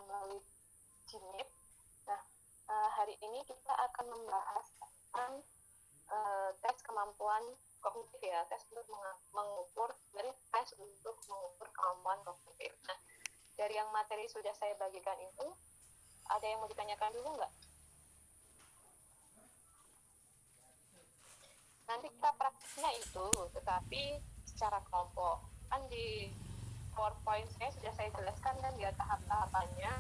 melalui Gmeet. Nah, hari ini kita akan membahas tentang tes kemampuan kognitif ya, tes untuk mengukur, dari tes untuk mengukur kemampuan kognitif. Nah, dari yang materi sudah saya bagikan itu, ada yang mau ditanyakan dulu nggak? Nanti kita praktiknya itu, tetapi secara kelompok. Kan di PowerPoint sudah saya jelaskan kan dia tahap-tahapannya.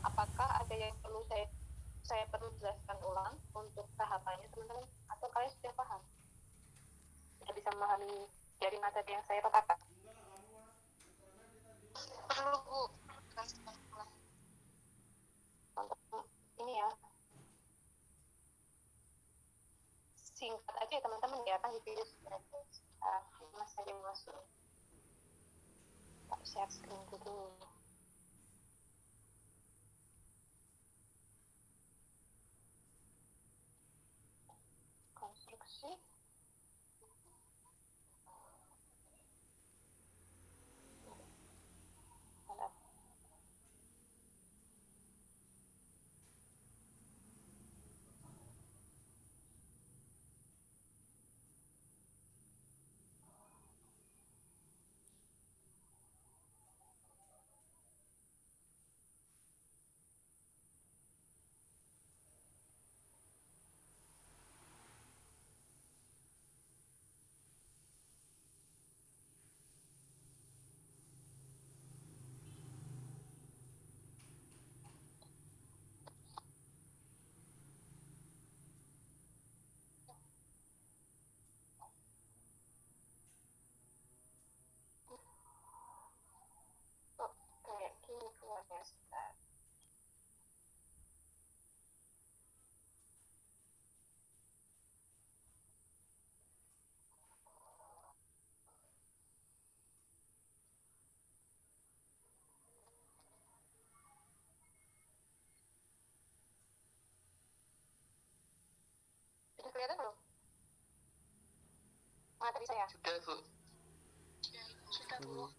Apakah ada yang perlu saya perlu jelaskan ulang untuk tahapannya teman-teman? Atau kalian sudah paham? Sudah bisa memahami dari materi yang saya paparkan? Perlu Bu. Untuk ini ya, singkat aja ya teman-teman ya, kan di video sudah mas saja masuk. Tak share screen dulu. Konstruksi. Ada. Oh, kayak gini keluarnya sebentar. Sudah kelihatan belum materi saya? Sudah Bu. Sudah Bu.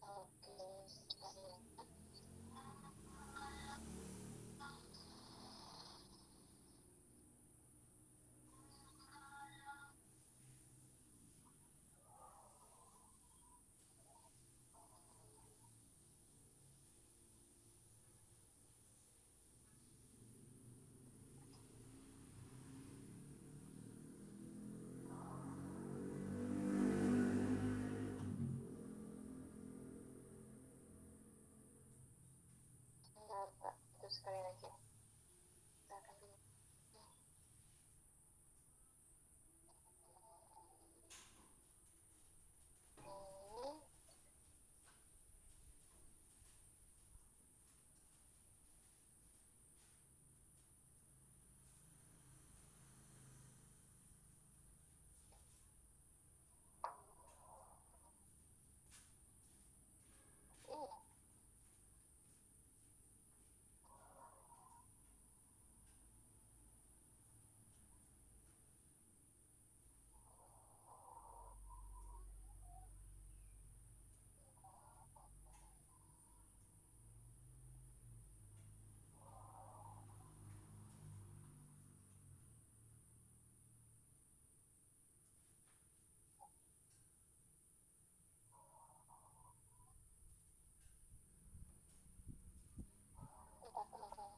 Oke, sebentar Pak, itu sekali lagi. Kita akan dulu. Ini. Kita teman-teman.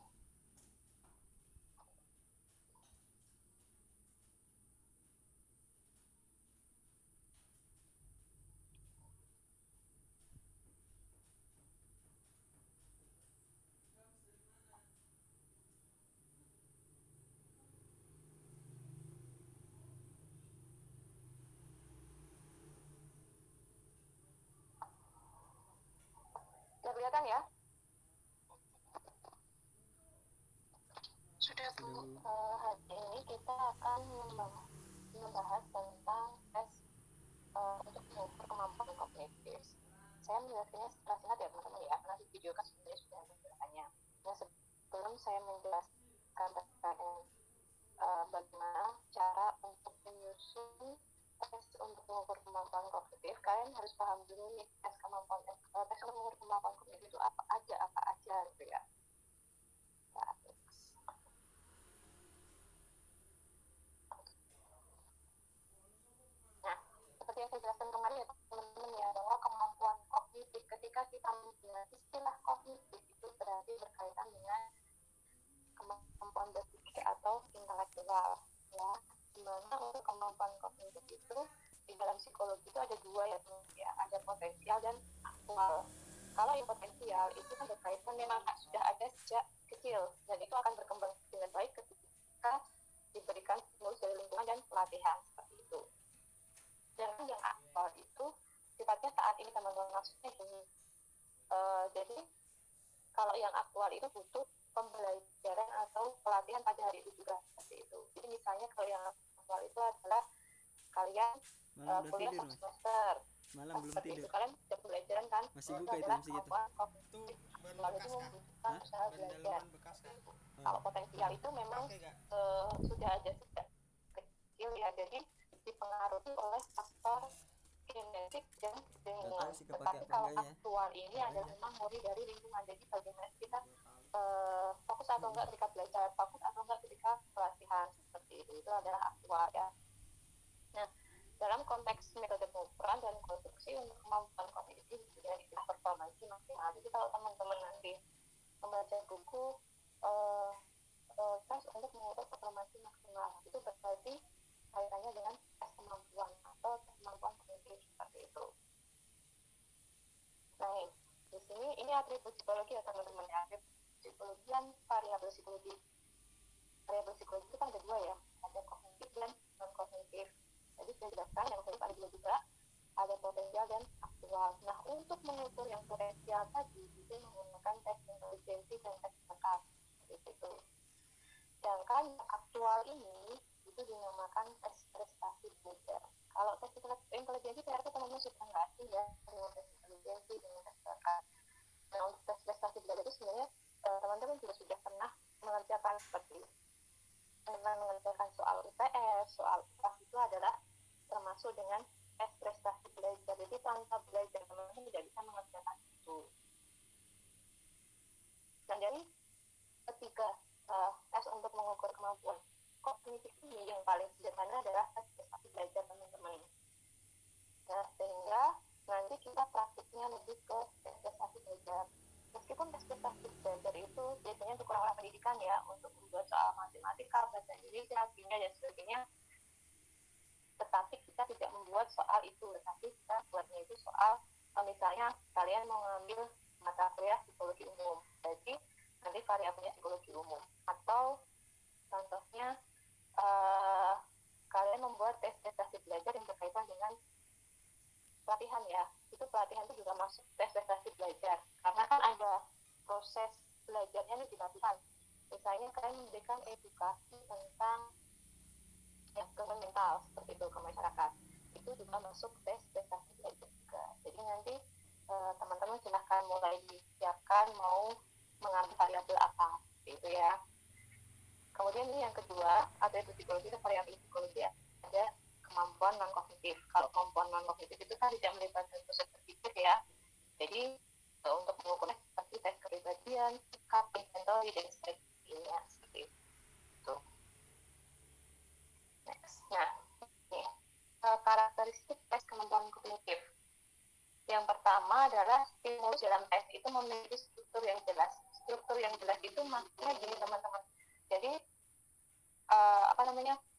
Sudah kelihatan ya? Sudah Bu. Hari ini kita akan membahas tentang tes untuk mengukur kemampuan kognitif. Saya menjelaskannya secara singkat ya teman-teman ya, karena di video kan sebenarnya sudah ada penjelasannya. Nah, sebelum saya menjelaskan tentang bagaimana cara untuk menyusun tes untuk mengukur kemampuan kognitif, kalian harus paham dulu nih tes untuk mengukur kemampuan kemampuan kognitif itu apa aja gitu ya. Nah, seperti yang saya jelaskan kemarin ya teman-teman ya, bahwa kemampuan kognitif, ketika kita mendengar istilah kognitif itu berarti berkaitan dengan kemampuan berpikir atau intelektual ya. Dimana untuk kemampuan kognitif itu di dalam psikologi itu ada dua ya, ada potensial dan aktual. Kalau yang potensial itu kan berkaitan memang sudah ada sejak kecil dan itu akan berkembang dengan baik ketika diberikan stimulus dari lingkungan dan pelatihan seperti itu. Dan yang aktual itu sifatnya saat ini teman-teman, maksudnya gini, jadi kalau yang aktual itu butuh pembelajaran atau pelatihan pada hari itu juga seperti itu. Jadi misalnya kalau yang aktual itu adalah kalian kuliah satu semester, malam belum seperti tidur. itu kalian sudah pembelajaran kan, Masih itu buka itu adalah jam segitu. kemampuan kognitif lalu itu membutuhkan usaha belajar. Kalau potensial itu memang sudah ada sejak kecil ya, jadi dipengaruhi oleh faktor genetik dan lingkungan. Tetapi kalau aktual ini adalah memang murni dari lingkungan. Jadi bagaimana kita fokus atau enggak ketika belajar, fokus atau enggak ketika pelatihan, seperti itu adalah aktual ya. Nah, dalam konteks metode pengukuran dan konstruksi untuk kemampuan kognitif dan istilah performansi maksimal. Jadi kalau teman-teman nanti membaca buku tes untuk mengukur performansi maksimal, itu berarti kaitannya dengan tes kemampuan atau tes kemampuan kognitif seperti itu. Nah, di sini ini atribut psikologi ya teman-teman ya. Atribut psikologi dan variabel psikologi. Variabel psikologi itu kan ada dua ya, ada kognitif dan non kognitif. Jadi saya jelaskan yang kedua ada dua juga, ada potensial dan aktual. Nah, untuk mengukur yang potensial tadi itu menggunakan tes intelijensi dan tes bakat itu. Sedangkan yang aktual ini itu dinamakan tes prestasi belajar. Kalau tes intelijensi saya rasa teman-teman sudah nggak asing ya dengan tes intelijensi dengan tes bakat. Nah, untuk tes prestasi belajar itu sebenarnya teman-teman juga sudah pernah mengerjakan seperti mengerjakan soal UTS, soal UAS itu adalah termasuk dengan tes prestasi belajar. Jadi tanpa belajar teman-teman tidak bisa mengerjakan itu. Dan jadi ketiga tes untuk mengukur kemampuan kognitif ini yang paling sederhana adalah tes prestasi belajar teman-teman. Nah, sehingga nanti kita praktiknya lebih ke tes prestasi belajar. Meskipun tes prestasi belajar itu biasanya untuk orang-orang pendidikan ya, untuk membuat soal matematika, bahasa Indonesia, kimia dan sebagainya. Tetapi kita tidak membuat soal itu, tetapi kita buatnya itu soal misalnya kalian mau ngambil mata kuliah psikologi umum, jadi nanti variabelnya psikologi umum. Atau contohnya kalian membuat tes prestasi belajar yang berkaitan dengan pelatihan ya, itu pelatihan itu juga masuk tes prestasi belajar karena kan ada proses belajarnya di pelatihan. Misalnya kalian memberikan edukasi tentang kesehatan mental seperti itu ke masyarakat, itu juga masuk tes prestasi belajar juga. Jadi nanti teman-teman silahkan mulai disiapkan mau mengambil variabel apa itu ya. Kemudian ini yang kedua, atribut psikologi dan variabel psikologi ada kemampuan non kognitif. Kalau kemampuan non kognitif itu kan tidak melibatkan proses berpikir ya. Jadi untuk mengukurnya seperti tes kepribadian, sikap, inventory dan sebagainya seperti itu. Next. Nah, ini karakteristik tes kemampuan kognitif. Yang pertama adalah stimulus dalam tes itu memiliki struktur yang jelas. Struktur yang jelas itu maksudnya gini teman-teman. Jadi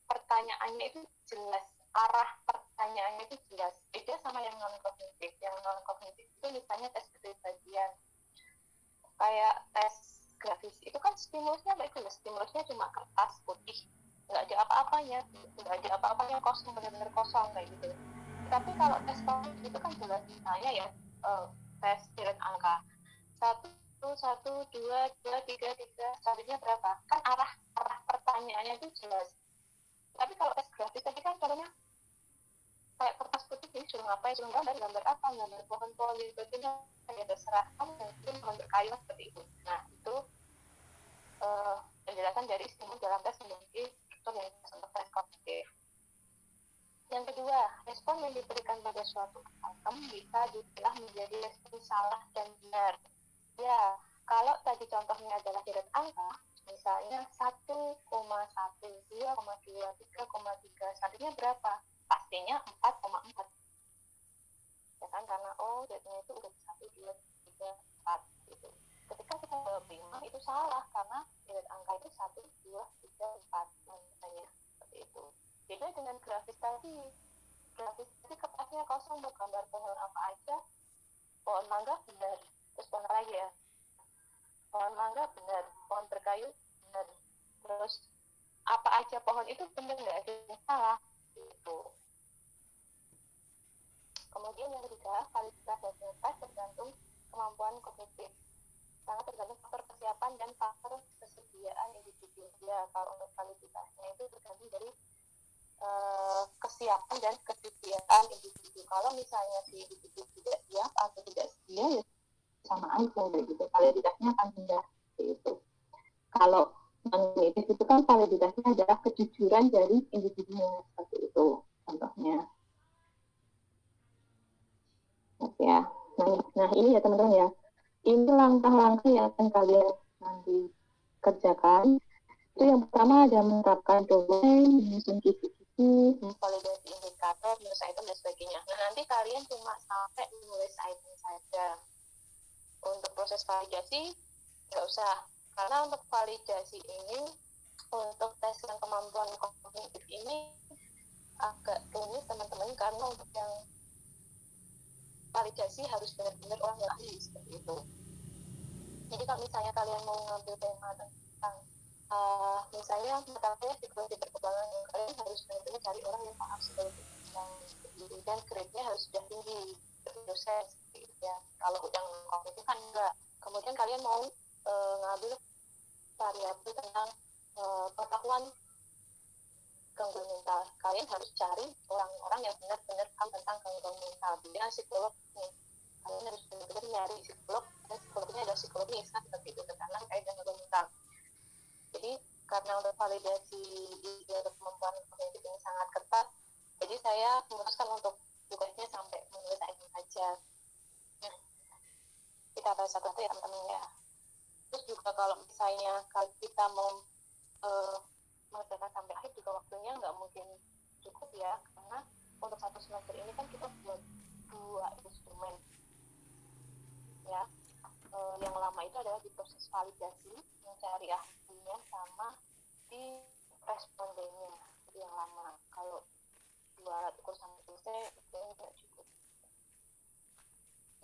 pertanyaannya itu jelas, arah pertanyaannya itu jelas. Beda sama yang non kognitif. Yang non kognitif itu misalnya tes kepribadian, kayak tes grafis itu kan stimulusnya baik jelas, stimulusnya cuma kertas putih, nggak ada apa-apanya, kosong, benar-benar kosong kayak gitu. Tapi kalau tes kognitif itu kan jelas, misalnya ya tes bilangan angka 1, 2, 2, 3, 3, selanjutnya berapa, kan arah pertanyaannya itu jelas. Tapi kalau tes grafis tadi kan caranya kayak kertas putih, ini suruh ngapain, suruh gambar apa, gambar pohon-pohon gitu, ya terserah kamu, mungkin gambar kayu seperti itu. Nah, itu penjelasan dari stimulus dalam tes memiliki struktur yang untuk tes kognitif. Yang kedua, respon yang diberikan pada suatu item bisa dipilah menjadi respon salah dan benar. Ya, kalau tadi contohnya adalah deret angka, misalnya 1,1, 2,2, 3,3, selanjutnya berapa? Pastinya 4,4. Ya kan, karena datanya itu udah 1, 2, 3, 4 gitu. Ketika kita jawab 5 itu salah karena deret angka itu 1, 2, 3, 4 namanya seperti itu. Beda dengan grafis tadi. Grafis tadi kertasnya kosong, mau gambar pohon apa aja, pohon mangga benar, terus pohon lagi ya, pohon mangga benar, pohon berkayu benar, terus apa aja pohon itu benar, nggak ada yang salah gitu. Kemudian yang ketiga, kualitas dan tergantung kemampuan kognitif, sangat tergantung faktor kesiapan dan faktor kesediaan individu. Ya, kalau untuk kualitasnya itu tergantung dari kesiapan dan kesediaan individu. Kalau misalnya si individu tidak siap atau tidak sedia, ya sama aja gitu. Kualitasnya akan rendah itu. Kalau non-native itu kan validitasnya adalah kejujuran dari individunya seperti itu contohnya. Oke ya. Nah ini ya teman-teman ya. Ini langkah-langkah yang akan kalian nanti kerjakan. Itu yang pertama ada menerapkan domain, menyusun kisi-kisi, validasi indikator, menulis item dan sebagainya. Nah nanti kalian cuma sampai menulis item saja. Untuk proses validasi nggak usah, karena untuk validasi ini, untuk tes yang kemampuan kognitif ini agak rumit teman-teman, karena untuk yang validasi harus benar-benar orang yang ahli seperti itu. Jadi kalau misalnya kalian mau ngambil tema tentang misalnya mata kuliah psikologi perkembangan, kalian harus benar-benar cari orang yang paham psikologi perkembangan dan grade-nya harus sudah tinggi, dosen seperti itu ya. Kalau yang kognitif kan enggak. Kemudian kalian mau ngambil variabel tentang pengetahuan gangguan mental, kalian harus cari orang-orang yang benar-benar paham tentang gangguan mental. Dia psikolog nih, kalian harus benar-benar nyari psikolog, dan psikolognya adalah psikologi yang sangat seperti itu tentang kait dengan gangguan mental. Jadi karena untuk validasi untuk kemampuan kognitif ini sangat ketat, jadi saya memutuskan untuk tugasnya sampai menulis item saja. Nah, kita bahas satu-satu ya teman-teman ya. Terus juga kalau misalnya kalau kita mau mengerjakan sampai akhir juga waktunya nggak mungkin cukup ya, karena untuk satu semester ini kan kita buat 2 instrumen ya. Yang lama itu adalah di proses validasi, mencari ahlinya, sama di respondennya. Jadi yang lama, kalau 2 alat ukur sampai selesai itu nggak cukup.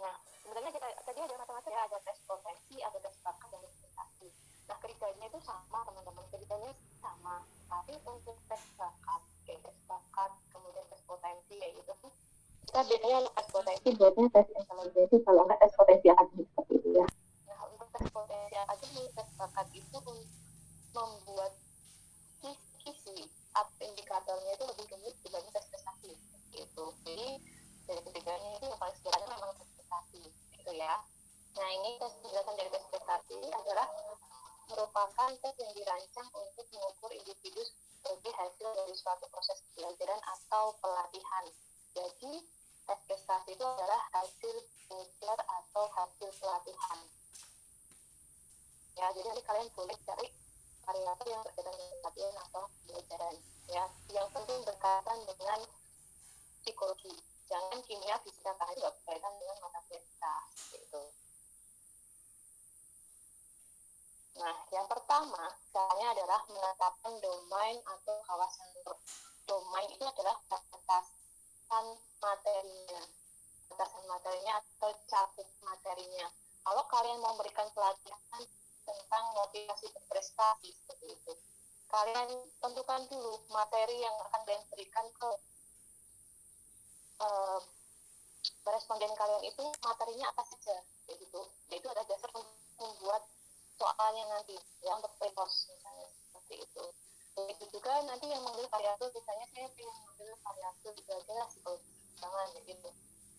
Nah, sebenarnya kita tadi ada macam-macam ya, ada tes potensi, ada tes bakat, dan tes prestasi. Nah, ketiganya itu sama teman-teman, ketiganya sama. Tapi untuk tes bakat, kemudian tes potensi kayak gitu, kita bedanya tes potensi buatnya tes intelijensi, kalau nggak tes potensi akademik seperti itu ya. Nah, untuk tes potensi akademik, tes bakat itu membuat kisi atau indikatornya itu lebih rumit dibanding tes prestasi gitu. Jadi dari ketiganya itu yang paling sederhana memang tes prestasi gitu ya. Nah, ini tes penjelasan dari tes prestasi adalah merupakan tes yang dirancang untuk mengukur individu sebagai hasil dari suatu proses pembelajaran atau pelatihan. Jadi tes prestasi itu adalah hasil belajar atau hasil pelatihan. Ya, jadi nanti kalian boleh cari variabel yang berkaitan dengan pelatihan atau pembelajaran. Ya, yang penting berkaitan dengan psikologi. Jangan kimia, fisika, karena juga berkaitan dengan mata kuliah kita. Gitu. Nah, yang pertama, caranya adalah menetapkan domain atau kawasan. Domain itu adalah batasan materinya. Batasan materinya atau cakup materinya. Kalau kalian mau memberikan pelatihan tentang motivasi berprestasi seperti itu, kalian tentukan dulu materi yang akan kalian berikan ke responden kalian itu, materinya apa saja gitu. Itu ada dasar untuk membuat soalnya nanti ya, untuk pre-post misalnya seperti itu. Begitu juga nanti yang mengambil variabel, misalnya saya ingin mengambil variabel belajar psikologi perkembangan gitu.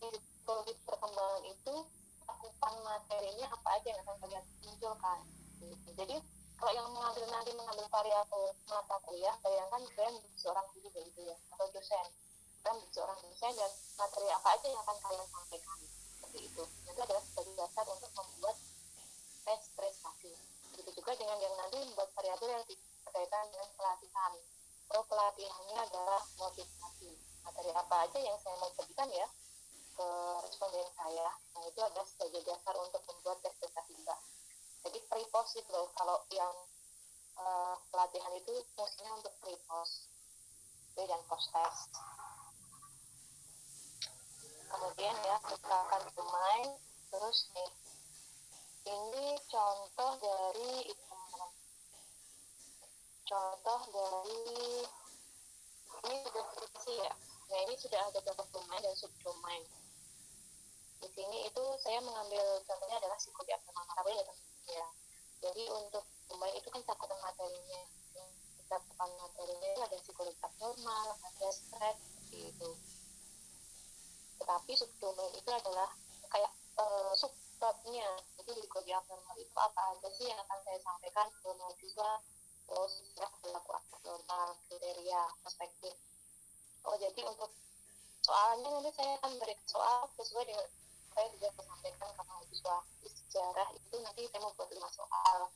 Di psikologi perkembangan itu cakupan materinya apa aja yang akan kalian munculkan gitu. Jadi kalau yang mengambil variabel mata kuliah, bayangkan kalian seorang guru gitu ya, atau dosen. menjadi seorang dosen dan materi apa aja yang akan kalian sampaikan seperti itu. Itu adalah sebagai dasar untuk membuat tes prestasi. Begitu juga dengan yang nanti membuat variabel yang berkaitan dengan pelatihan. Pelatihannya adalah motivasi. Materi apa aja yang saya mau berikan ya ke responden saya. Nah, itu adalah sebagai dasar untuk membuat tes prestasi juga. Jadi pre-post itu loh, kalau yang pelatihan itu fungsinya untuk pre-post dan post-test. Kemudian ya, kita akan domain. Terus nih, ini contoh dari ini sudah deskripsi ya. Nah, ini sudah ada beberapa domain dan subdomain. Di sini itu saya mengambil contohnya adalah psikologi abnormal ya teman-teman ya. Jadi untuk domain itu kan cakupan materinya. Cakupan materinya itu ada psikologi abnormal, ada stres, gitu. Tetapi subdomain itu adalah kayak subtabnya. Jadi di psikologi abnormal itu apa aja sih yang akan saya sampaikan ke mahasiswa, terus perilaku abnormal, kriteria, perspektif. Oh, jadi untuk soalnya nanti saya akan berikan soal sesuai dengan saya sudah sampaikan ke mahasiswa. Di sejarah itu nanti saya mau buat 5 soal,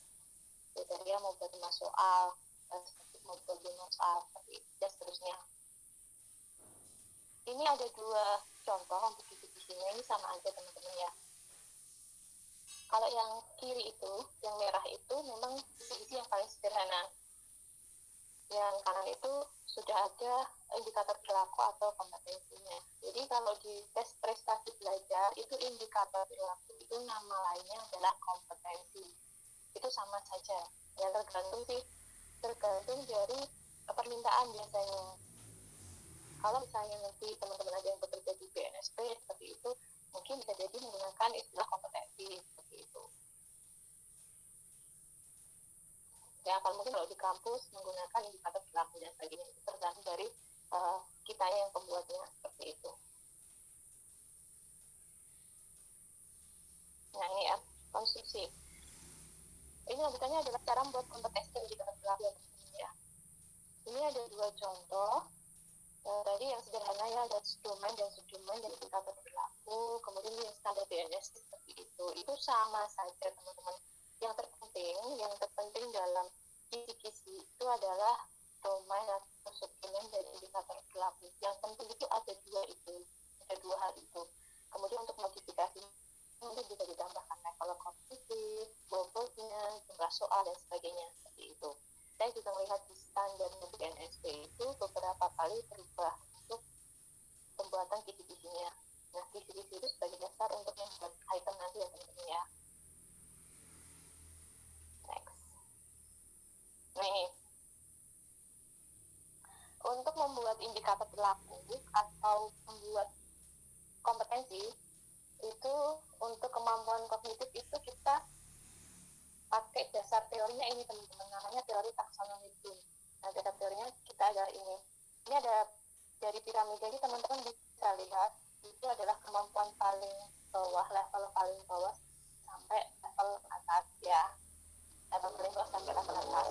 kriteria mau buat 5 soal, perspektif mau buat 5 soal, dan seterusnya. Ini ada 2 contoh untuk isi-isinya, ini sama aja teman-teman ya. Kalau yang kiri itu, yang merah itu memang isi-isi yang paling sederhana. Yang kanan itu sudah ada indikator perilaku atau kompetensinya. Jadi kalau di tes prestasi belajar itu indikator perilaku itu nama lainnya adalah kompetensi. Itu sama saja. Ya tergantung dari permintaan biasanya. Kalau misalnya nanti teman-teman ada yang bekerja di BNSP seperti itu, mungkin bisa jadi menggunakan istilah kompetensi seperti itu. Ya, kalau mungkin kalau di kampus menggunakan indikator perilaku dan sebagainya, itu tergantung dari kita yang pembuatnya seperti itu. Nah ini ya, konstruksi. Ini lanjutannya adalah cara membuat kompetensi indikator perilaku ya teman-teman ya. Ini ada 2 contoh. Tadi yang sederhana ya, ada domain dan subdomain dan indikator perilaku. Kemudian yang standar BNS seperti itu. Itu sama saja teman-teman. Yang terpenting dalam kisi-kisi itu adalah domain atau subdomain dan indikator perilaku. Yang penting itu ada 2 itu, ada 2 hal itu. Kemudian untuk modifikasi nanti bisa ditambahkan level kognitif, bobotnya, jumlah soal dan sebagainya seperti itu. Saya juga melihat di standar BNSP itu beberapa kali berubah untuk pembuatan kisi-kisinya. Nah, kisi-kisi itu sebagai dasar untuk membuat item nanti ya teman-teman ya. Next. Nih, untuk membuat indikator perilaku atau membuat kompetensi itu untuk kemampuan kognitif itu kita pakai dasar teorinya ini teman-teman, namanya teori taksonomi Bloom. Nah, dasar teorinya kita ada ini ada dari piramida ini teman-teman bisa lihat itu adalah kemampuan paling bawah, level paling bawah sampai level atas ya, level paling bawah sampai level atas.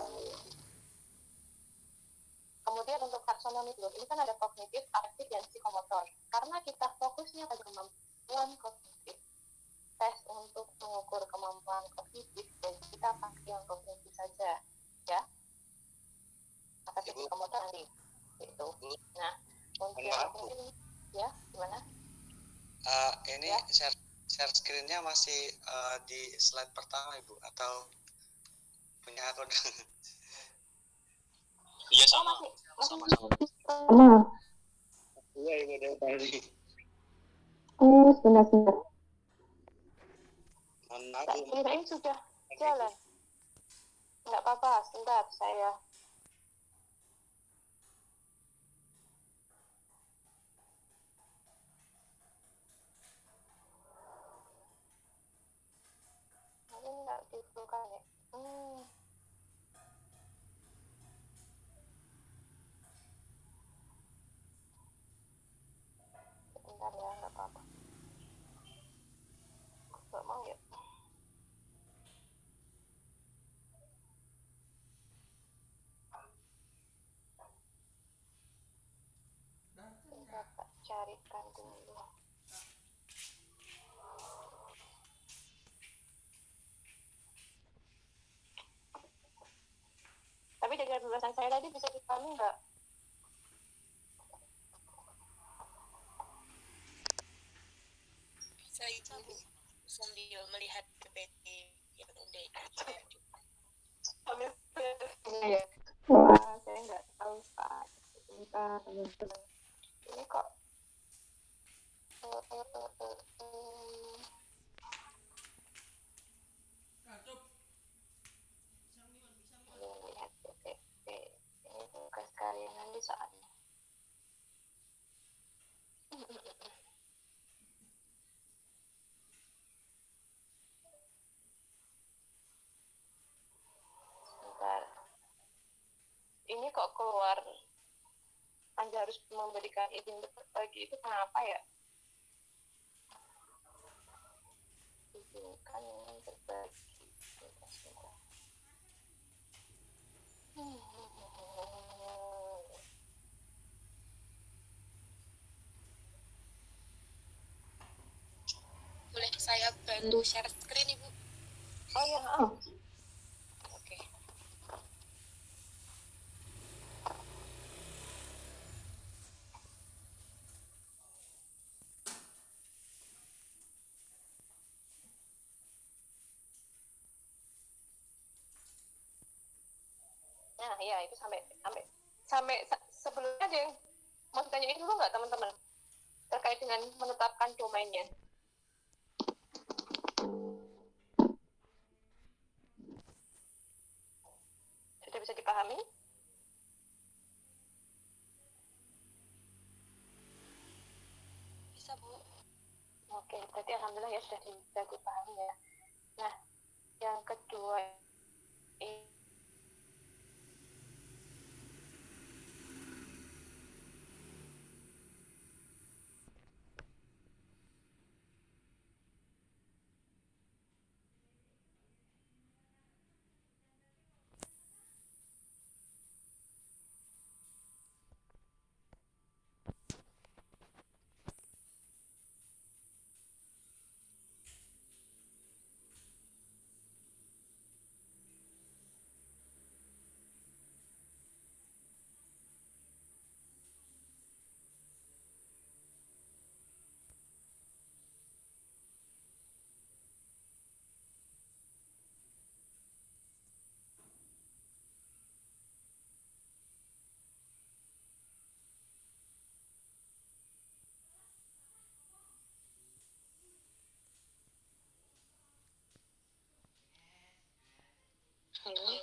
Kemudian untuk taksonomi Bloom ini kan ada kognitif, afektif, dan psikomotor. Karena kita fokusnya pada kemampuan kognitif, tes untuk mengukur kemampuan kognitif, dan kita pakai yang kognitif saja ya, maka psikomotor nanti itu. Nah, untuk yang ini ya gimana? Ini ya. share screen-nya masih di slide pertama Ibu atau punya aku? Iya sama. Sama. Iya Ibu dari tadi. Sebentar. Ini sudah jalan. Enggak apa-apa, sebentar saya. Ini enggak dibuka ya. Sebentar ya, enggak apa-apa. Enggak mau ya. Sebentar. kebebasan saya tadi bisa dipahami nggak? Bisa Ibu sambil melihat PPT yang udah di-share juga. Iya ya. Wah, saya nggak tahu Pak. Sebentar, teman-teman. Ini kok lihat PPT. Ini tugas kalian nanti soalnya. Bentar. Ini kok keluar Anda harus memberikan izin berbagi itu kenapa ya? Izinkan berbagi. Boleh saya bantu share screen Ibu? Oh ya, Oke. nah ya itu sampai sebelumnya ada yang mau ditanyain dulu nggak teman-teman terkait dengan menetapkan domainnya? Sudah bisa dipahami? Bisa Bu. Oke, berarti alhamdulillah ya sudah dipahami ya. Nah, yang kedua ini Halo.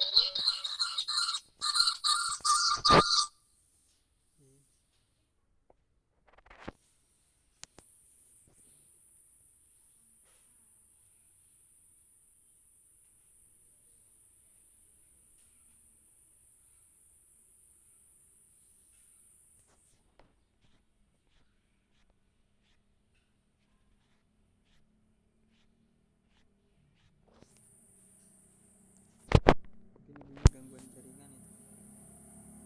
Mungkin ibunya gangguan jaringan itu.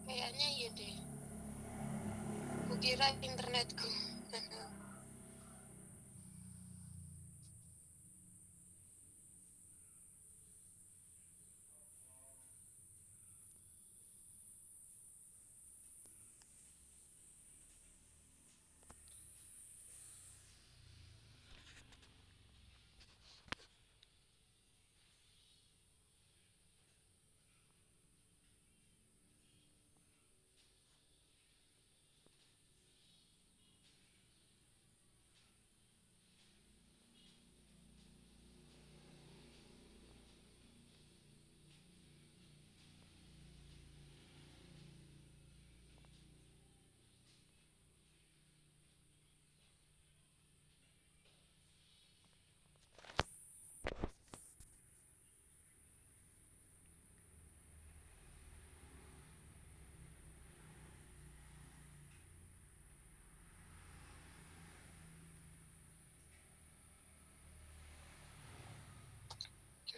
Kayaknya iya deh. Kukira internetku.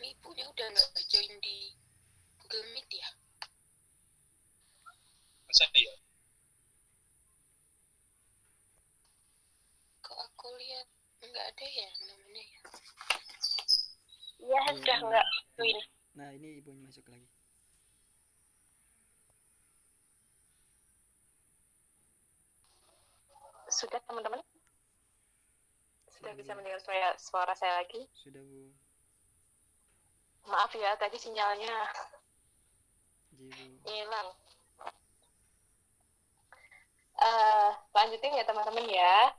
Ini ibunya udah nggak join di Google Meet ya? Masa iya? Kok aku lihat nggak ada ya namanya ya? ya sudah nggak join. Nah, ini ibunya masuk lagi. Sudah teman-teman? Sudah Sudah, bisa Bu. mendengar suara saya lagi? Sudah, Bu. Maaf ya, tadi sinyalnya Ji, Bu. hilang. Lanjutin ya teman-teman ya,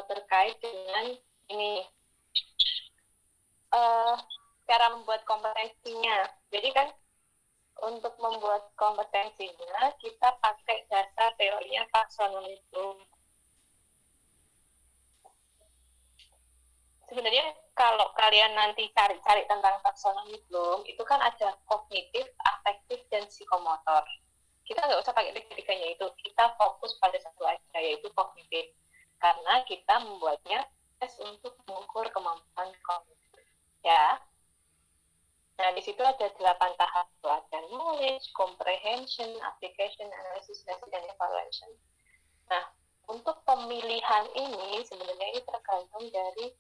terkait dengan ini cara membuat kompetensinya. Jadi kan untuk membuat kompetensinya kita pakai dasar teorinya taksonomi Bloom. Sebenarnya kalau kalian nanti cari-cari tentang taksonomi Bloom, itu kan ada kognitif, afektif, dan psikomotor. Kita nggak usah pakai tiga-tiganya itu, kita fokus pada satu aja, yaitu kognitif. Karena kita membuatnya tes untuk mengukur kemampuan kognitif. Ya. Nah, di situ ada 8 tahap. Ada knowledge, comprehension, application, analysis, dan evaluation. Nah, untuk pemilihan ini sebenarnya ini tergantung dari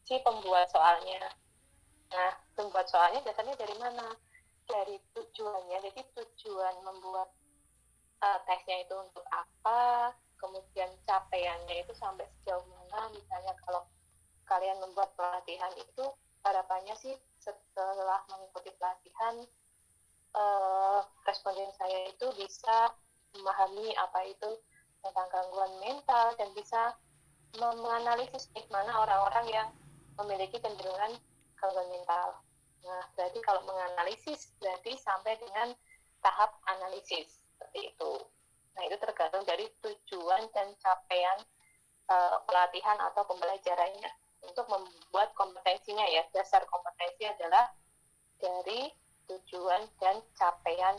si pembuat soalnya. Nah, pembuat soalnya biasanya dari mana? Dari tujuannya. Jadi tujuan membuat tesnya itu untuk apa, kemudian capaiannya itu sampai sejauh mana. Misalnya kalau kalian membuat pelatihan itu harapannya sih setelah mengikuti pelatihan responden saya itu bisa memahami apa itu tentang gangguan mental dan bisa menganalisis mana orang-orang yang memiliki kecenderungan gangguan mental. Nah, berarti kalau menganalisis berarti sampai dengan tahap analisis seperti itu. Nah, itu tergantung dari tujuan dan capaian pelatihan atau pembelajarannya. Untuk membuat kompetensinya ya, dasar kompetensi adalah dari tujuan dan capaian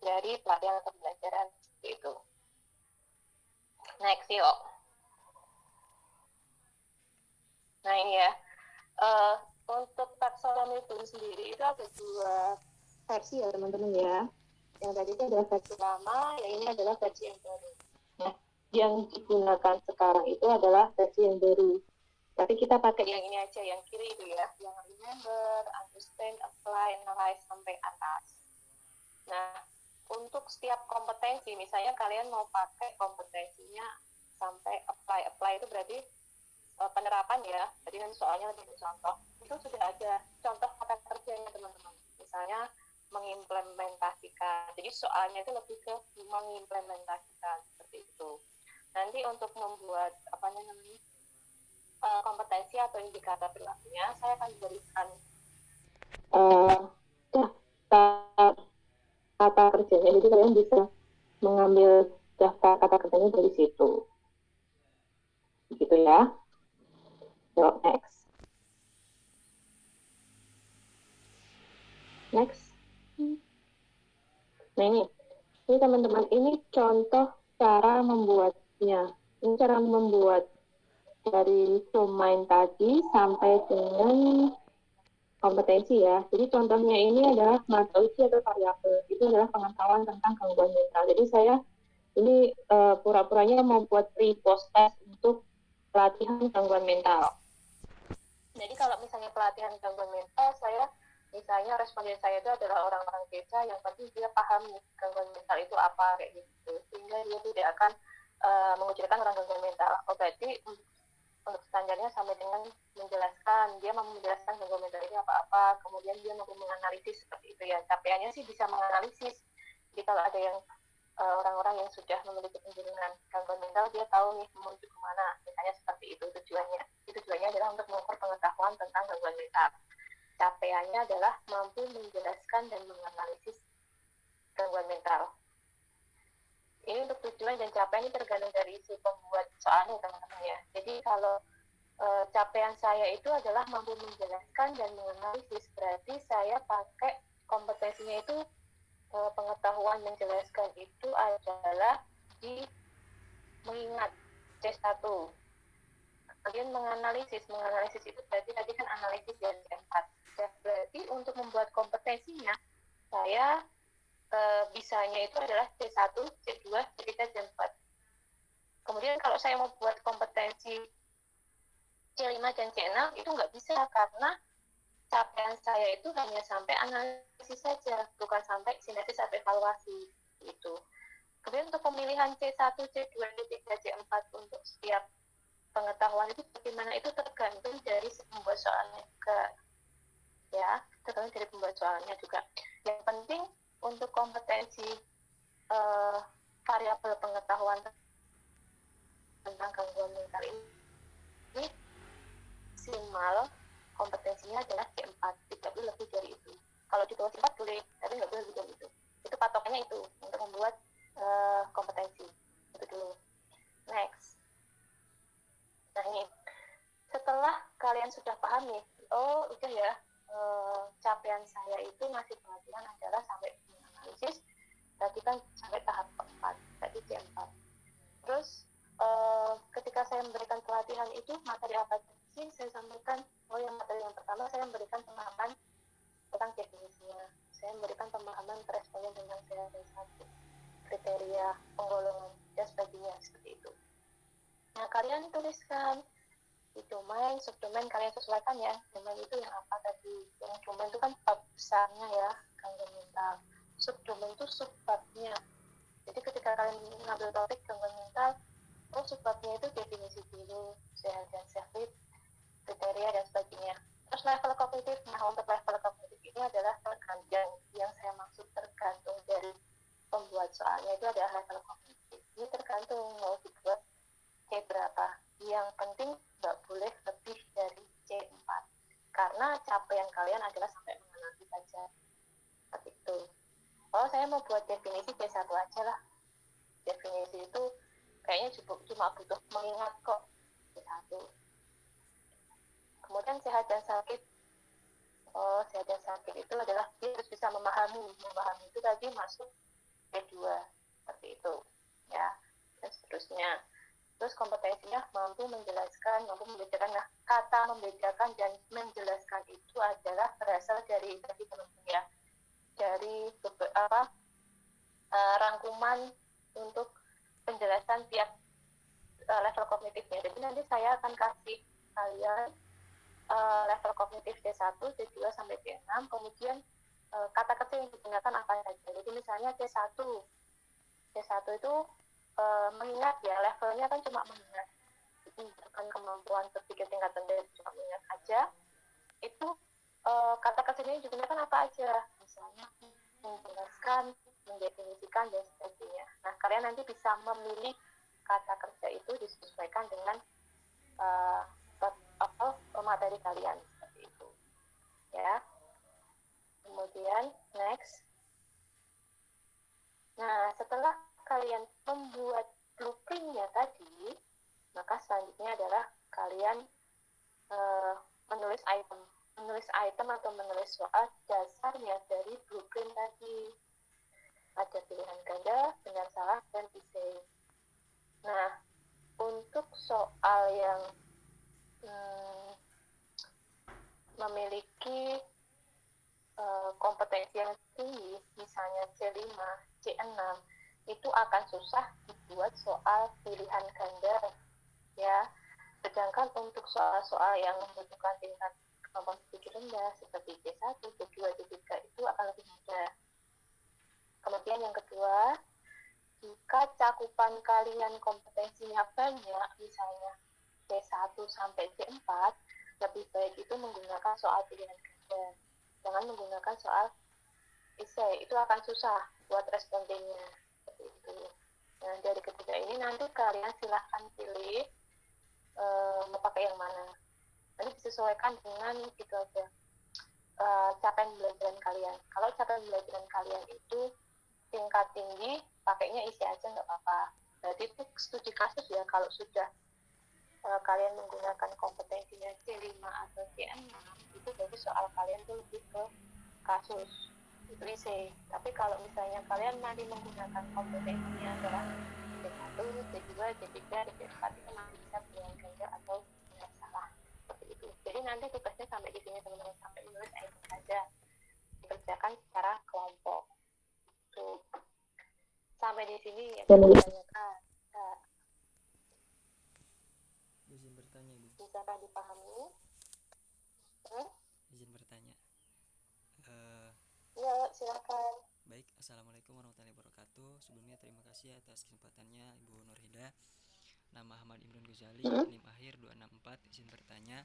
dari pelatihan atau pembelajaran seperti itu. Next yuk. Nah ini ya, untuk taksonomi Bloom sendiri itu ada 2 versi ya teman-teman ya. Yang tadi itu adalah versi lama, yang ini adalah versi yang baru. Nah, yang digunakan sekarang itu adalah versi yang baru. Tapi kita pakai yang ini aja, yang kiri itu ya, yang remember, understand, apply, analyze sampai atas. Nah, untuk setiap kompetensi, misalnya kalian mau pakai kompetensinya sampai apply itu berarti penerapan ya, jadi nanti soalnya lebih contoh. Itu sudah ada contoh kata kerjanya teman-teman. Misalnya mengimplementasikan. Jadi soalnya itu lebih ke mengimplementasikan seperti itu. Nanti untuk membuat kompetensi atau indikator perilakunya, saya akan berikan daftar kata kerjanya. Jadi kalian bisa mengambil daftar kata kerjanya dari situ. Begitu ya. Yuk, next. Nah ini teman-teman, ini contoh cara membuatnya. Ini cara membuat dari domain tadi sampai dengan kompetensi ya. Jadi contohnya ini adalah metodologi atau variabel. Itu adalah pengetahuan tentang gangguan mental. Jadi saya ini pura-puranya membuat pre-post test untuk pelatihan gangguan mental. Jadi kalau misalnya pelatihan gangguan mental, misalnya responden saya itu adalah orang-orang desa yang penting dia paham gangguan mental itu apa kayak gitu, sehingga dia tidak akan mengucilkan orang gangguan mental. Berarti untuk standarnya sampai dengan menjelaskan, dia mau menjelaskan gangguan mental ini apa-apa, kemudian dia mampu menganalisis seperti itu ya. Capaiannya sih bisa menganalisis. Jadi kalau ada yang orang-orang yang sudah memiliki kecenderungan gangguan mental, dia tahu nih menuju kemana, misalnya seperti itu tujuannya. Tujuannya adalah untuk mengukur pengetahuan tentang gangguan mental. Capaiannya adalah mampu menjelaskan dan menganalisis gangguan mental. Ini untuk tujuan dan capaian ini tergantung dari si pembuat soalnya teman-teman ya. Jadi kalau capaian saya itu adalah mampu menjelaskan dan menganalisis, berarti saya pakai kompetensinya itu pengetahuan menjelaskan itu adalah di mengingat C1. Kemudian menganalisis itu berarti tadi kan analisis dari C4. Berarti untuk membuat kompetensinya saya bisanya itu adalah C1, C2, C3, C4. Kemudian kalau saya mau buat kompetensi C5 dan C6 itu nggak bisa karena capaian saya itu hanya sampai analisis saja, bukan sampai sintesis atau evaluasi itu. Kemudian untuk pemilihan C1, C2, C3, C4 untuk setiap pengetahuan itu bagaimana, itu tergantung dari pembuat soalnya juga, ya, tergantung dari pembuat soalnya juga. Yang penting untuk kompetensi variabel pengetahuan tentang gangguan mental ini maksimal kompetensinya adalah C4, tidak boleh lebih dari itu. Kalau di bawah C4 boleh, tapi nggak boleh lebih dari itu. Itu patokannya itu untuk membuat kompetensi. Itu dulu. Next. Nah ini, setelah kalian sudah paham nih, oh udah ya, capaian saya itu masih pelatihan adalah sampai analisis, tadi kan sampai tahap keempat, tadi C4. Terus ketika saya memberikan pelatihan itu, materi apa sih saya sampaikan? Oh, yang materi yang pertama saya memberikan pemahaman tentang definisinya, saya memberikan pemahaman responden tentang satu kriteria penggolongan dan sebagainya, seperti itu. Nah, kalian tuliskan di domain, subdomain kalian sesuaikan ya. Domain itu yang apa tadi? Yang domain itu kan bab besarnya ya, gangguan mental. Subdomain itu subbabnya. Jadi ketika kalian mengambil topik gangguan mental, oh subbabnya itu definisi dulu, sehat dan sehat, kriteria dan sebagainya. Terus level kognitif. Nah, untuk level kognitif ini adalah tergantung, yang saya maksud tergantung dari pembuat soalnya itu adalah level kognitif. Ini tergantung mau dibuat C berapa. Yang penting nggak boleh lebih dari C4. Karena capaian kalian adalah sampai mengenali saja. Seperti itu. Oh, saya mau buat definisi C1 aja lah. Definisi itu kayaknya cuma butuh mengingat kok C1. Kemudian sehat dan sakit. Oh, sehat dan sakit itu adalah dia harus bisa memahami itu tadi masuk C2, seperti itu ya, dan seterusnya. Terus kompetensinya mampu menjelaskan, mampu membedakan. Nah, kata membedakan dan menjelaskan itu adalah berasal dari tadi teman-teman ya, dari rangkuman untuk penjelasan tiap level kognitifnya. Jadi nanti saya akan kasih kalian level kognitif C1, C2 sampai C6, kemudian kata kerja yang digunakan apa saja. Jadi misalnya C1 itu mengingat ya, levelnya kan cuma mengingat, bukan kemampuan berpikir tingkat rendah, cuma mengingat aja. Itu kata kerjanya yang digunakan apa aja, misalnya menjelaskan, mendefinisikan dan sebagainya. Nah, kalian nanti bisa memilih kata kerja itu disesuaikan dengan materi kalian, seperti itu ya. Kemudian next. Nah, setelah kalian membuat blueprintnya tadi, maka selanjutnya adalah kalian menulis item atau menulis soal dasarnya dari blueprint tadi. Ada pilihan ganda, benar salah, dan essay. Nah, untuk soal yang memiliki kompetensi yang tinggi, misalnya C5, C6, itu akan susah dibuat soal pilihan ganda ya. Sedangkan untuk soal-soal yang membutuhkan tingkat kemampuan berpikir rendah seperti C1, C2, C3 itu akan lebih mudah. Kemudian yang kedua, jika cakupan kalian kompetensinya banyak, misalnya C1 sampai C4, lebih baik itu menggunakan soal pilihan ganda. Jangan menggunakan soal essay, itu akan susah buat respondennya. Seperti itu. Nah, dari ketiga ini nanti kalian silahkan pilih mau pakai yang mana. Nanti disesuaikan dengan itu aja capaian pembelajaran kalian. Kalau capaian pembelajaran kalian itu tingkat tinggi, pakainya isi aja nggak apa-apa. Berarti itu studi kasus ya. Kalau sudah kalian menggunakan kompetensinya C5 atau C6, itu berarti soal kalian tuh lebih ke kasus, itu isi. Tapi kalau misalnya kalian nanti menggunakan kompetensinya adalah C1, C2, C3, C4, itu masih bisa pilihan ganda atau benar salah, seperti itu. Jadi nanti tugasnya sampai di sini teman-teman, sampai menulis item saja, dikerjakan secara kelompok. Tuh. Sampai di sini ya, ditanyakan. Izin bertanya, Bu. Bisakah dipahami? Izin bertanya. Ya, silakan. Baik, Assalamualaikum warahmatullahi wabarakatuh. Sebelumnya terima kasih atas kesempatannya Ibu Nurhida. Nama Ahmad Imron Ghazali, NIM akhir 264. Izin bertanya.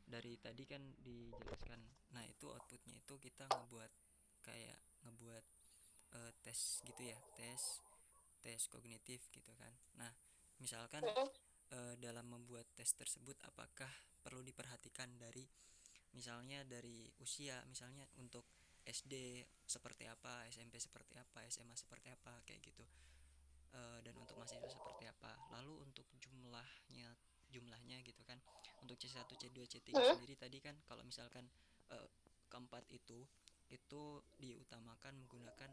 Dari tadi kan dijelaskan. Nah, itu outputnya itu kita ngebuat tes gitu ya, tes kognitif gitu kan. Nah, misalkan dalam membuat tes tersebut apakah perlu diperhatikan dari misalnya dari usia, misalnya untuk SD seperti apa, SMP seperti apa, SMA seperti apa kayak gitu. Dan untuk mahasiswa seperti apa. Lalu untuk jumlahnya gitu kan. Untuk C1, C2, C3 sendiri tadi kan kalau misalkan keempat itu diutamakan menggunakan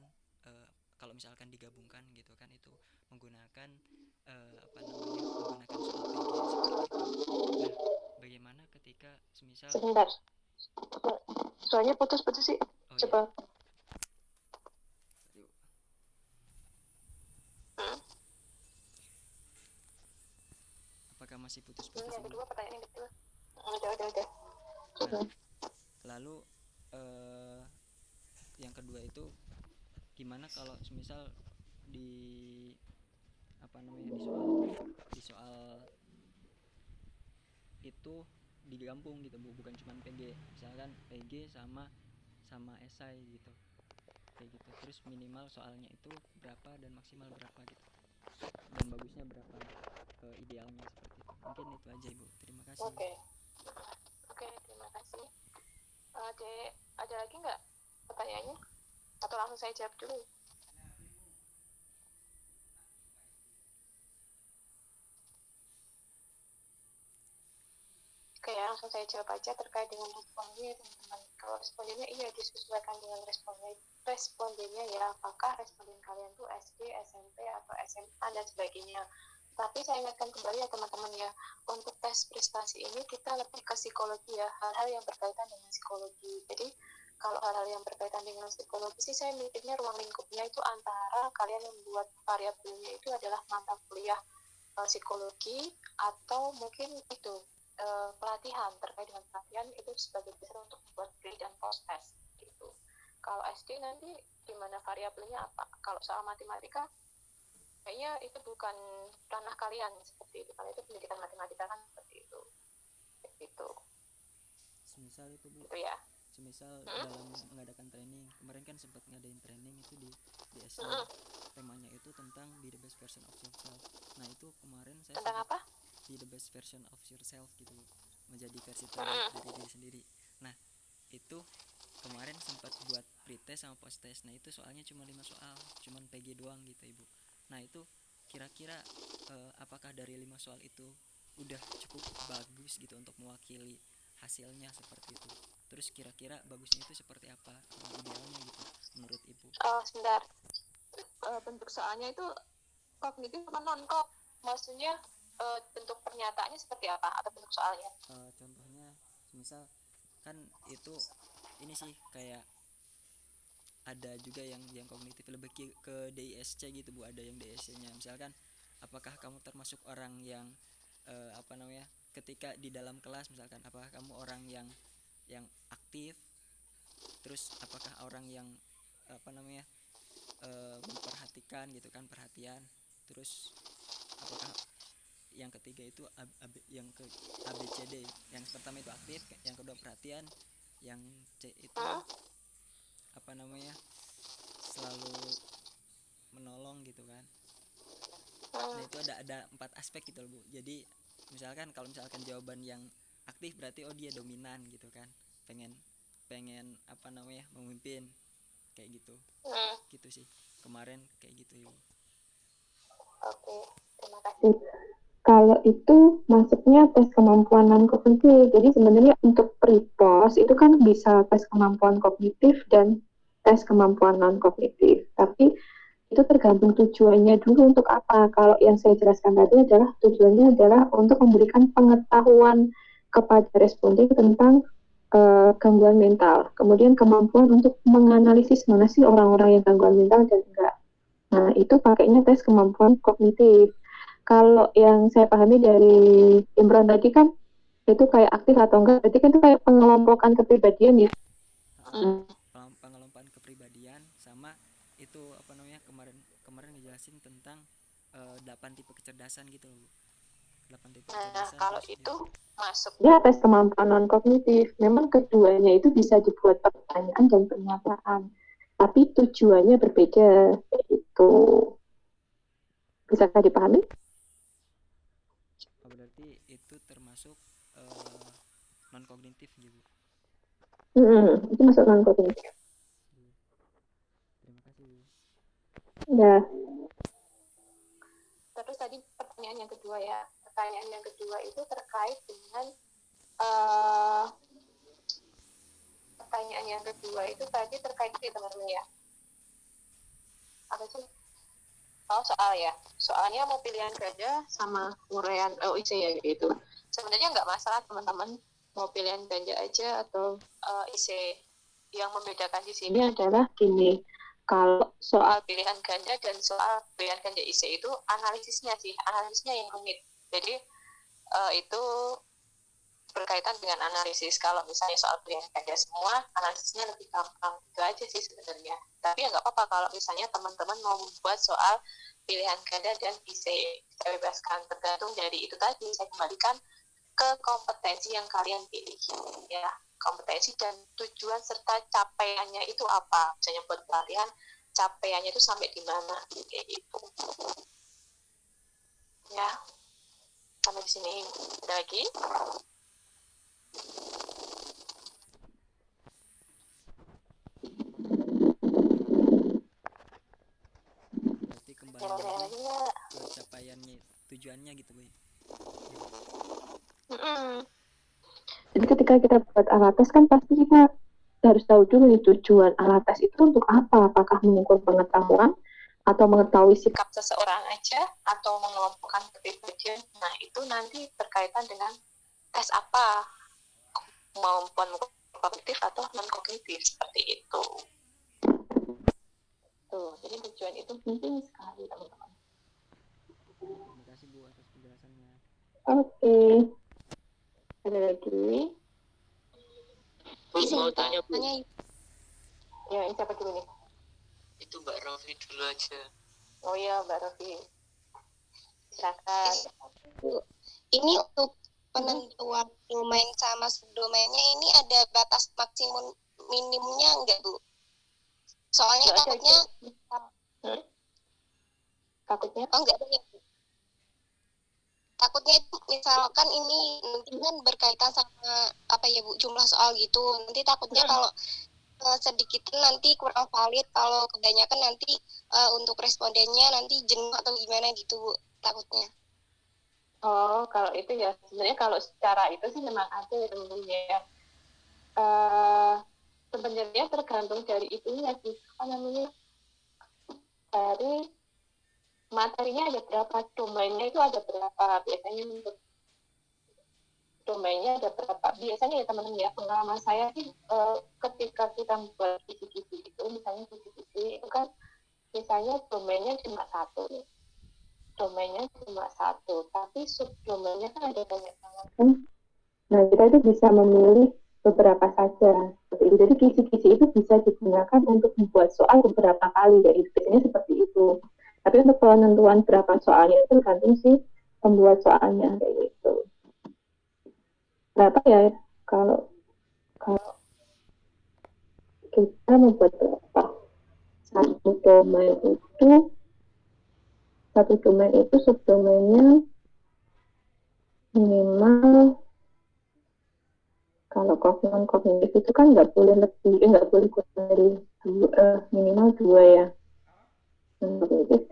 kalau misalkan digabungkan gitu kan itu menggunakan menggunakan soal PG seperti itu. Nah, bagaimana ketika semisal Sebentar. Soalnya putus-putus sih. Coba. Apakah masih putus-putus? Yang kedua pertanyaan yang kedua. Udah. Nah, lalu yang kedua itu gimana kalau semisal di di soal itu digabung gitu Bu, bukan cuma PG, misalkan PG sama esai gitu kayak gitu, terus minimal soalnya itu berapa dan maksimal berapa gitu, dan bagusnya berapa idealnya seperti itu. Mungkin itu aja Ibu, terima kasih. Oke, terima kasih. Ada lagi nggak pertanyaannya? Atau langsung saya jawab dulu? Oke, langsung saya jawab aja terkait dengan responnya teman-teman. Kalau respondennya iya disesuaikan dengan respondennya ya, apakah responden kalian tuh SD, SMP, atau SMA dan sebagainya. Tapi saya ingatkan kembali ya teman-teman ya, untuk tes prestasi ini kita lebih ke psikologi ya, hal-hal yang berkaitan dengan psikologi. Jadi kalau hal-hal yang berkaitan dengan psikologi sih saya mikirnya ruang lingkupnya itu antara kalian membuat variabelnya itu adalah mata kuliah psikologi atau mungkin itu pelatihan, terkait dengan pelatihan itu sebagai dasar untuk membuat pre dan post test gitu. Kalau SD nanti gimana variabelnya apa? Kalau soal matematika kayaknya itu bukan ranah kalian seperti itu, karena itu pendidikan matematika kan seperti itu gitu. Semisal itu Bu, gitu ya. semisal dalam mengadakan training, kemarin kan sempat ngadain training itu di SD, temanya itu tentang be the best version of yourself. Nah itu kemarin saya tentang apa? Be the best version of yourself gitu, menjadi versi terbaik dari diri sendiri. Nah itu kemarin sempat buat pretest sama post test. Nah itu soalnya cuma 5 soal, cuman PG doang gitu Ibu. Nah itu kira-kira apakah dari 5 soal itu udah cukup bagus gitu untuk mewakili hasilnya seperti itu? Terus kira-kira bagusnya itu seperti apa, idealnya gitu menurut Ibu? Sebentar, bentuk soalnya itu kognitif apa non-kog? Maksudnya bentuk pernyataannya seperti apa atau bentuk soalnya? Contohnya misal kan itu ini sih kayak ada juga yang kognitif lebih ke DISC gitu Bu, ada yang DISC-nya misalkan apakah kamu termasuk orang yang ketika di dalam kelas misalkan apakah kamu orang yang aktif, terus apakah orang yang memperhatikan gitu kan, perhatian, terus apakah yang ketiga itu yang ke ABCD, yang pertama itu aktif, yang kedua perhatian, yang C itu selalu menolong gitu kan. Nah itu ada 4 aspek gitu loh Bu. Jadi misalkan kalau misalkan jawaban yang aktif berarti dia dominan gitu kan, pengen memimpin kayak gitu. Gitu sih kemarin kayak gitu ya. Oke, terima kasih. Kalau itu masuknya tes kemampuan non kognitif. Jadi sebenarnya untuk pre-post itu kan bisa tes kemampuan kognitif dan tes kemampuan non kognitif. Tapi itu tergantung tujuannya dulu untuk apa. Kalau yang saya jelaskan tadi adalah tujuannya adalah untuk memberikan pengetahuan kepada responden tentang gangguan mental. Kemudian kemampuan untuk menganalisis mana sih orang-orang yang gangguan mental dan enggak. Nah itu pakainya tes kemampuan kognitif. Kalau yang saya pahami dari Imron tadi kan itu kayak aktif atau enggak, berarti kan itu kayak pengelompokan kepribadian ya. Pengelompokan kepribadian sama itu jelasin tentang 8 tipe kecerdasan gitu loh, Bu. 8 tipe Nah, kecerdasan kalau terus itu masuk Ya, tes kemampuan non kognitif. Memang keduanya itu bisa dibuat pertanyaan dan pernyataan, tapi tujuannya berbeda. Itu bisakah dipahami? berarti itu termasuk non kognitif gitu, Bu. Itu masuk non kognitif. Terima kasih, Bu. Ya, terus tadi pertanyaan yang kedua ya. Pertanyaan yang kedua itu terkait dengan eh pertanyaan yang kedua itu tadi terkait dengan teman-teman ya. Apa sih? Oh, soal ya. Soalnya mau pilihan ganda sama uraian OIC ya gitu. Sebenarnya nggak masalah teman-teman mau pilihan ganda aja atau IC. Yang membedakan di sini adalah gini. Kalau soal pilihan ganda dan soal pilihan ganda IC itu analisisnya yang rumit. Jadi itu berkaitan dengan analisis. Kalau misalnya soal pilihan ganda semua, analisisnya lebih gampang. Itu aja sih sebenarnya. Tapi ya nggak apa-apa kalau misalnya teman-teman mau membuat soal pilihan ganda dan IC. Saya bebaskan tergantung dari itu tadi. Saya kembalikan ke kompetensi yang kalian pilih. Ya, kompetensi dan tujuan serta capaiannya itu apa. Misalnya buat pelatihan, capaiannya itu sampai di mana. Kayak gitu. Ya, sampai di sini. Ada lagi? Berarti kembali lagi ke capaiannya, tujuannya gitu, Bu. jadi ketika kita buat alat tes kan pasti kita harus tahu dulu nih tujuan alat tes itu untuk apa. Apakah mengukur pengetahuan atau mengetahui sikap seseorang aja atau mengelompokkan kepribadian. Nah, itu nanti berkaitan dengan tes apa, kemampuan kognitif atau non kognitif seperti itu. Tuh, jadi tujuan itu penting sekali teman-teman. Terima kasih, Bu, atas penjelasannya. Oke. Ada lagi? Mau tanya, Bu. Ya, ini siapa dulu nih? Itu Mbak Rofi dulu aja. Oh ya, Mbak Rofi. Silakan. Ini untuk penentuan domain sama subdomainnya ini ada batas maksimum minimumnya enggak, Bu? Soalnya Nggak ada, takutnya Takutnya? oh enggak ada ya, Bu. Takutnya itu misalkan ini nanti kan berkaitan sama apa ya, Bu, jumlah soal gitu. Nanti takutnya kalau sedikit nanti kurang valid, kalau kebanyakan nanti untuk respondennya nanti jenuh atau gimana gitu, Bu, takutnya. Oh, kalau itu ya sebenarnya kalau secara itu sih memang ada ya teman-teman ya. Sebenarnya tergantung dari itunya sih, apa namanya, dari materinya ada berapa, domainnya itu ada berapa. Biasanya untuk domainnya ada berapa. Biasanya ya teman-teman ya, pengalaman saya sih ketika kita membuat kisi-kisi itu, misalnya kisi-kisi itu kan misalnya domainnya cuma satu, tapi subdomainnya kan ada banyak banget. Nah, kita itu bisa memilih beberapa saja. Jadi kisi-kisi itu bisa digunakan untuk membuat soal beberapa kali, ya biasanya seperti itu. Tapi untuk penentuan berapa soalnya itu tergantung si pembuat soalnya kayak gitu. Berapa ya kalau kita membuat berapa? Satu domain itu subdomainnya minimal, kalau kognitif itu kan nggak boleh kurang dari minimal 2 ya. Kognitif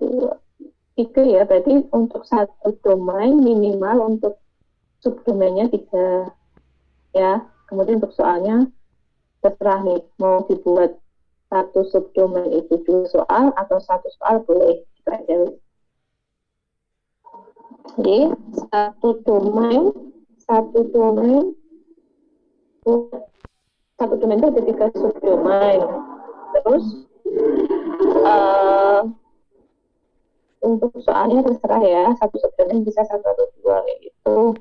3 ya, berarti untuk satu domain minimal, untuk subdomainnya 3 ya. Kemudian untuk soalnya terserah nih, mau dibuat satu subdomain itu 2 soal atau satu soal boleh, gitu aja. Jadi satu domain itu ada 3 subdomain. Terus untuk soalnya terserah ya, satu subdomain bisa 1 atau 2 kayak gitu.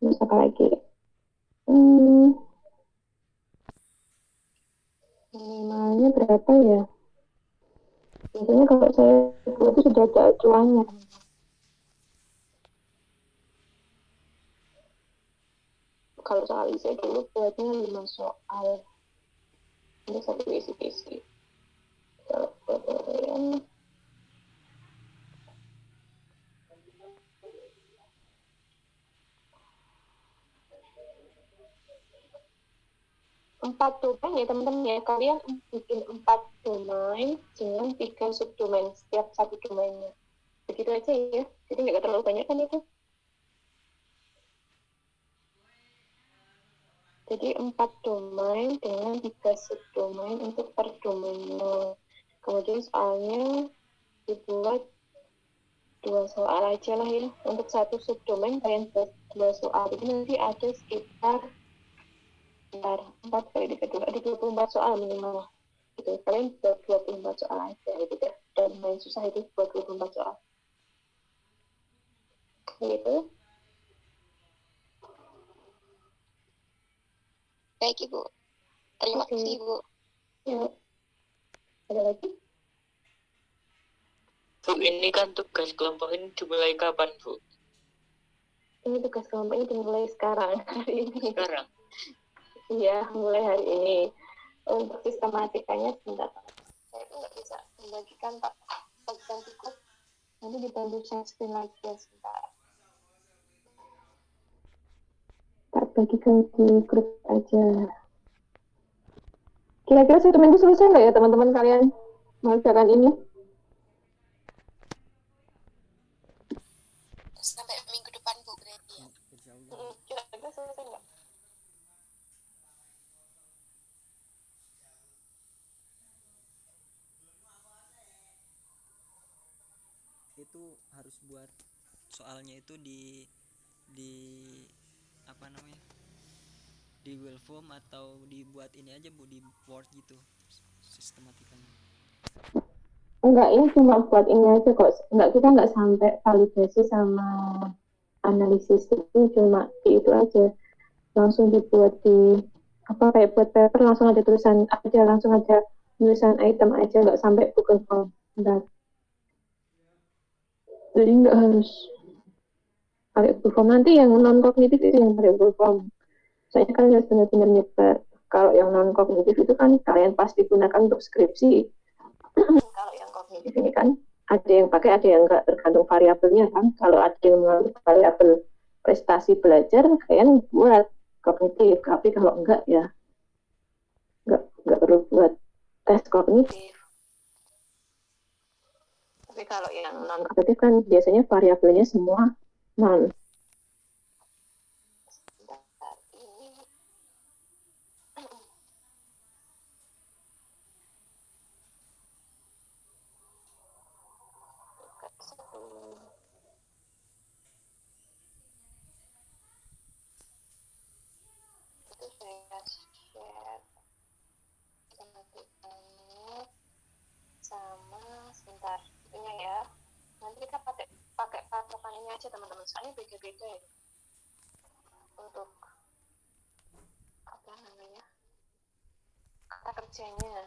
Terus apa lagi? Minimalnya berapa ya? Biasanya kalau saya buat itu sudah ada acuannya. Kalau soal saya dulu buatnya 5 soal. Ini satu isi-isi. Kalau buat kalian 4 domain ya teman-teman ya. Kalian bikin 4 domain dengan 3 subdomain setiap satu domainnya. Begitu aja ya. Jadi nggak terlalu banyak kan itu. Jadi 4 domain dengan 3 subdomain untuk per domainnya. Kemudian soalnya dibuat 2 soal aja lah ya. Untuk satu subdomain kalian buat 2 soal. Jadi nanti ada sekitar 4 kali 3 ada 24 soal minimal. Gitu. Kalian buat 24 soal aja gitu ya. Dan main susah itu buat 24 soal. Gitu. Baik Ibu. Terima Oke. kasih Ibu. Ya. Ada lagi? Bu, ini kan tugas kelompok ini dimulai kapan, Bu? Ini tugas kelompok ini dimulai sekarang, hari ini. Sekarang? Iya, mulai hari ini. Untuk sistematikanya sebentar. Saya itu nggak bisa membagikan Pak. Bagikan cukup. Nanti dibantu share screen lagi ya sebentar. Tak bagikan di grup aja. Kira-kira 1 minggu selesai nggak ya teman-teman kalian mengerjakan ini? Sampai minggu depan Bu berarti ya. Insya Allah. Kira-kira selesai nggak? Itu harus buat soalnya itu di apa namanya, di Google Form atau dibuat ini aja Bu, di Word gitu sistematikanya. Enggak, ini cuma buat ini aja kok. Enggak, kita nggak sampai validasi sama analisis, itu cuma itu aja. Langsung dibuat di apa kayak buat paper langsung ada tulisan aja, langsung ada tulisan item aja, nggak sampai Google Form. Enggak. Jadi nggak harus pakai Google Form. Nanti yang non kognitif itu yang pakai Google Form. Soalnya kan harus benar-benar nyebar. Kalau yang non kognitif itu kan kalian pasti gunakan untuk skripsi. Kalau yang kognitif ini kan ada yang pakai, ada yang enggak, tergantung variabelnya kan. Kalau ada yang mengalami variabel prestasi belajar, kalian buat kognitif. Tapi kalau enggak ya enggak perlu buat tes kognitif. Tapi kalau yang non kognitif kan biasanya variabelnya semua non. Itu saya share sama sebentar itunya ya. Nanti kita pakai patokan ini aja teman-teman. Soalnya beda-beda ya. Untuk apa namanya? Kata kerjanya.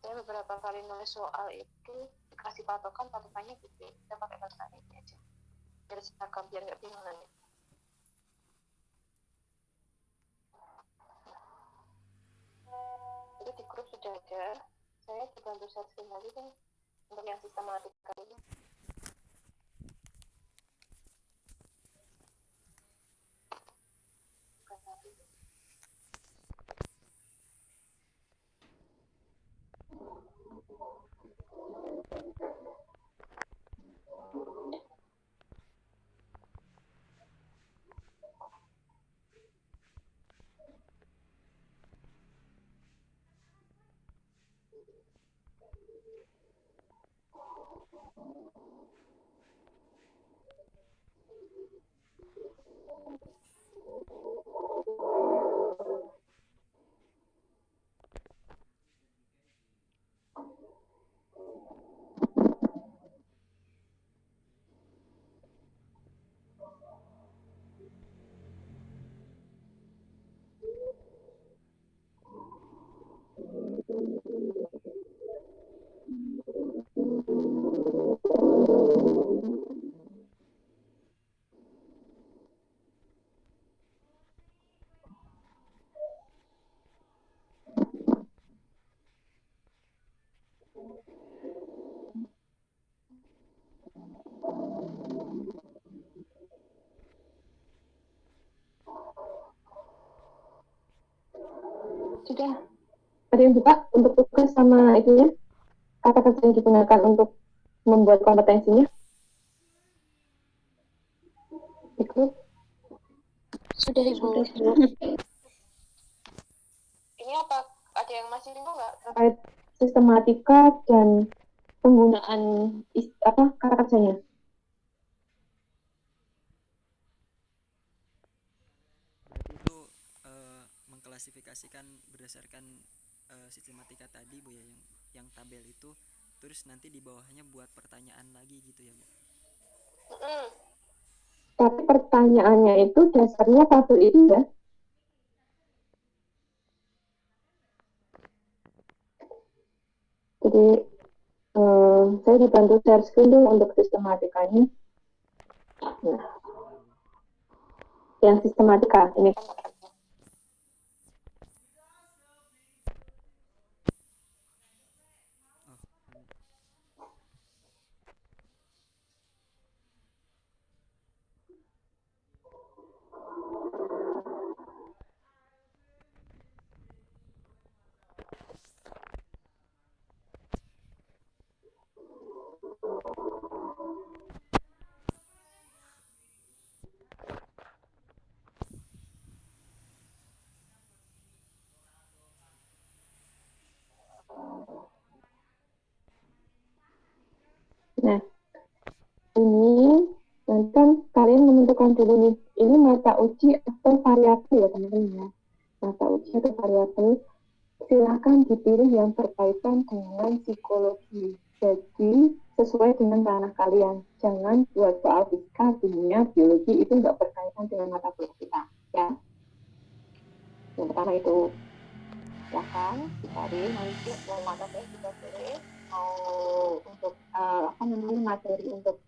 Saya beberapa kali nulis soal itu dikasih patokannya gitu. Kita pakai patokan ini aja. Biar seragam, biar nggak bingung nanti. Itu di grup sudah ada. Saya dibantu share screen lagi kan untuk yang sistematika ini. Sudah. Ada yang buka untuk tugas sama itunya? Kata-kata yang digunakan untuk membuat kompetensinya? Ikut. Sudah Ibu. Ini apa? Ada yang masih bingung nggak? Terkait sistematika dan penggunaan kata kerjanya. Berarti itu mengklasifikasikan berdasarkan sistematika tadi Bu ya, yang tabel itu, terus nanti di bawahnya buat pertanyaan lagi gitu ya Bu. Tapi pertanyaannya itu dasarnya tabel itu ya. Jadi saya dibantu share screen dulu untuk sistematikanya. Nah, yang sistematika ini. Nah, ini nanti kan kalian menentukan dulu nih, ini mata uji atau variabel ya teman-teman ya. Mata uji atau variabel, silakan dipilih yang berkaitan dengan psikologi. Jadi sesuai dengan ranah kalian. Jangan buat soal fisika, kimia, biologi itu nggak berkaitan dengan mata kuliah kita, ya. Yang pertama itu, silakan dicari nanti mau mata kuliah kita pilih, mau untuk materi untuk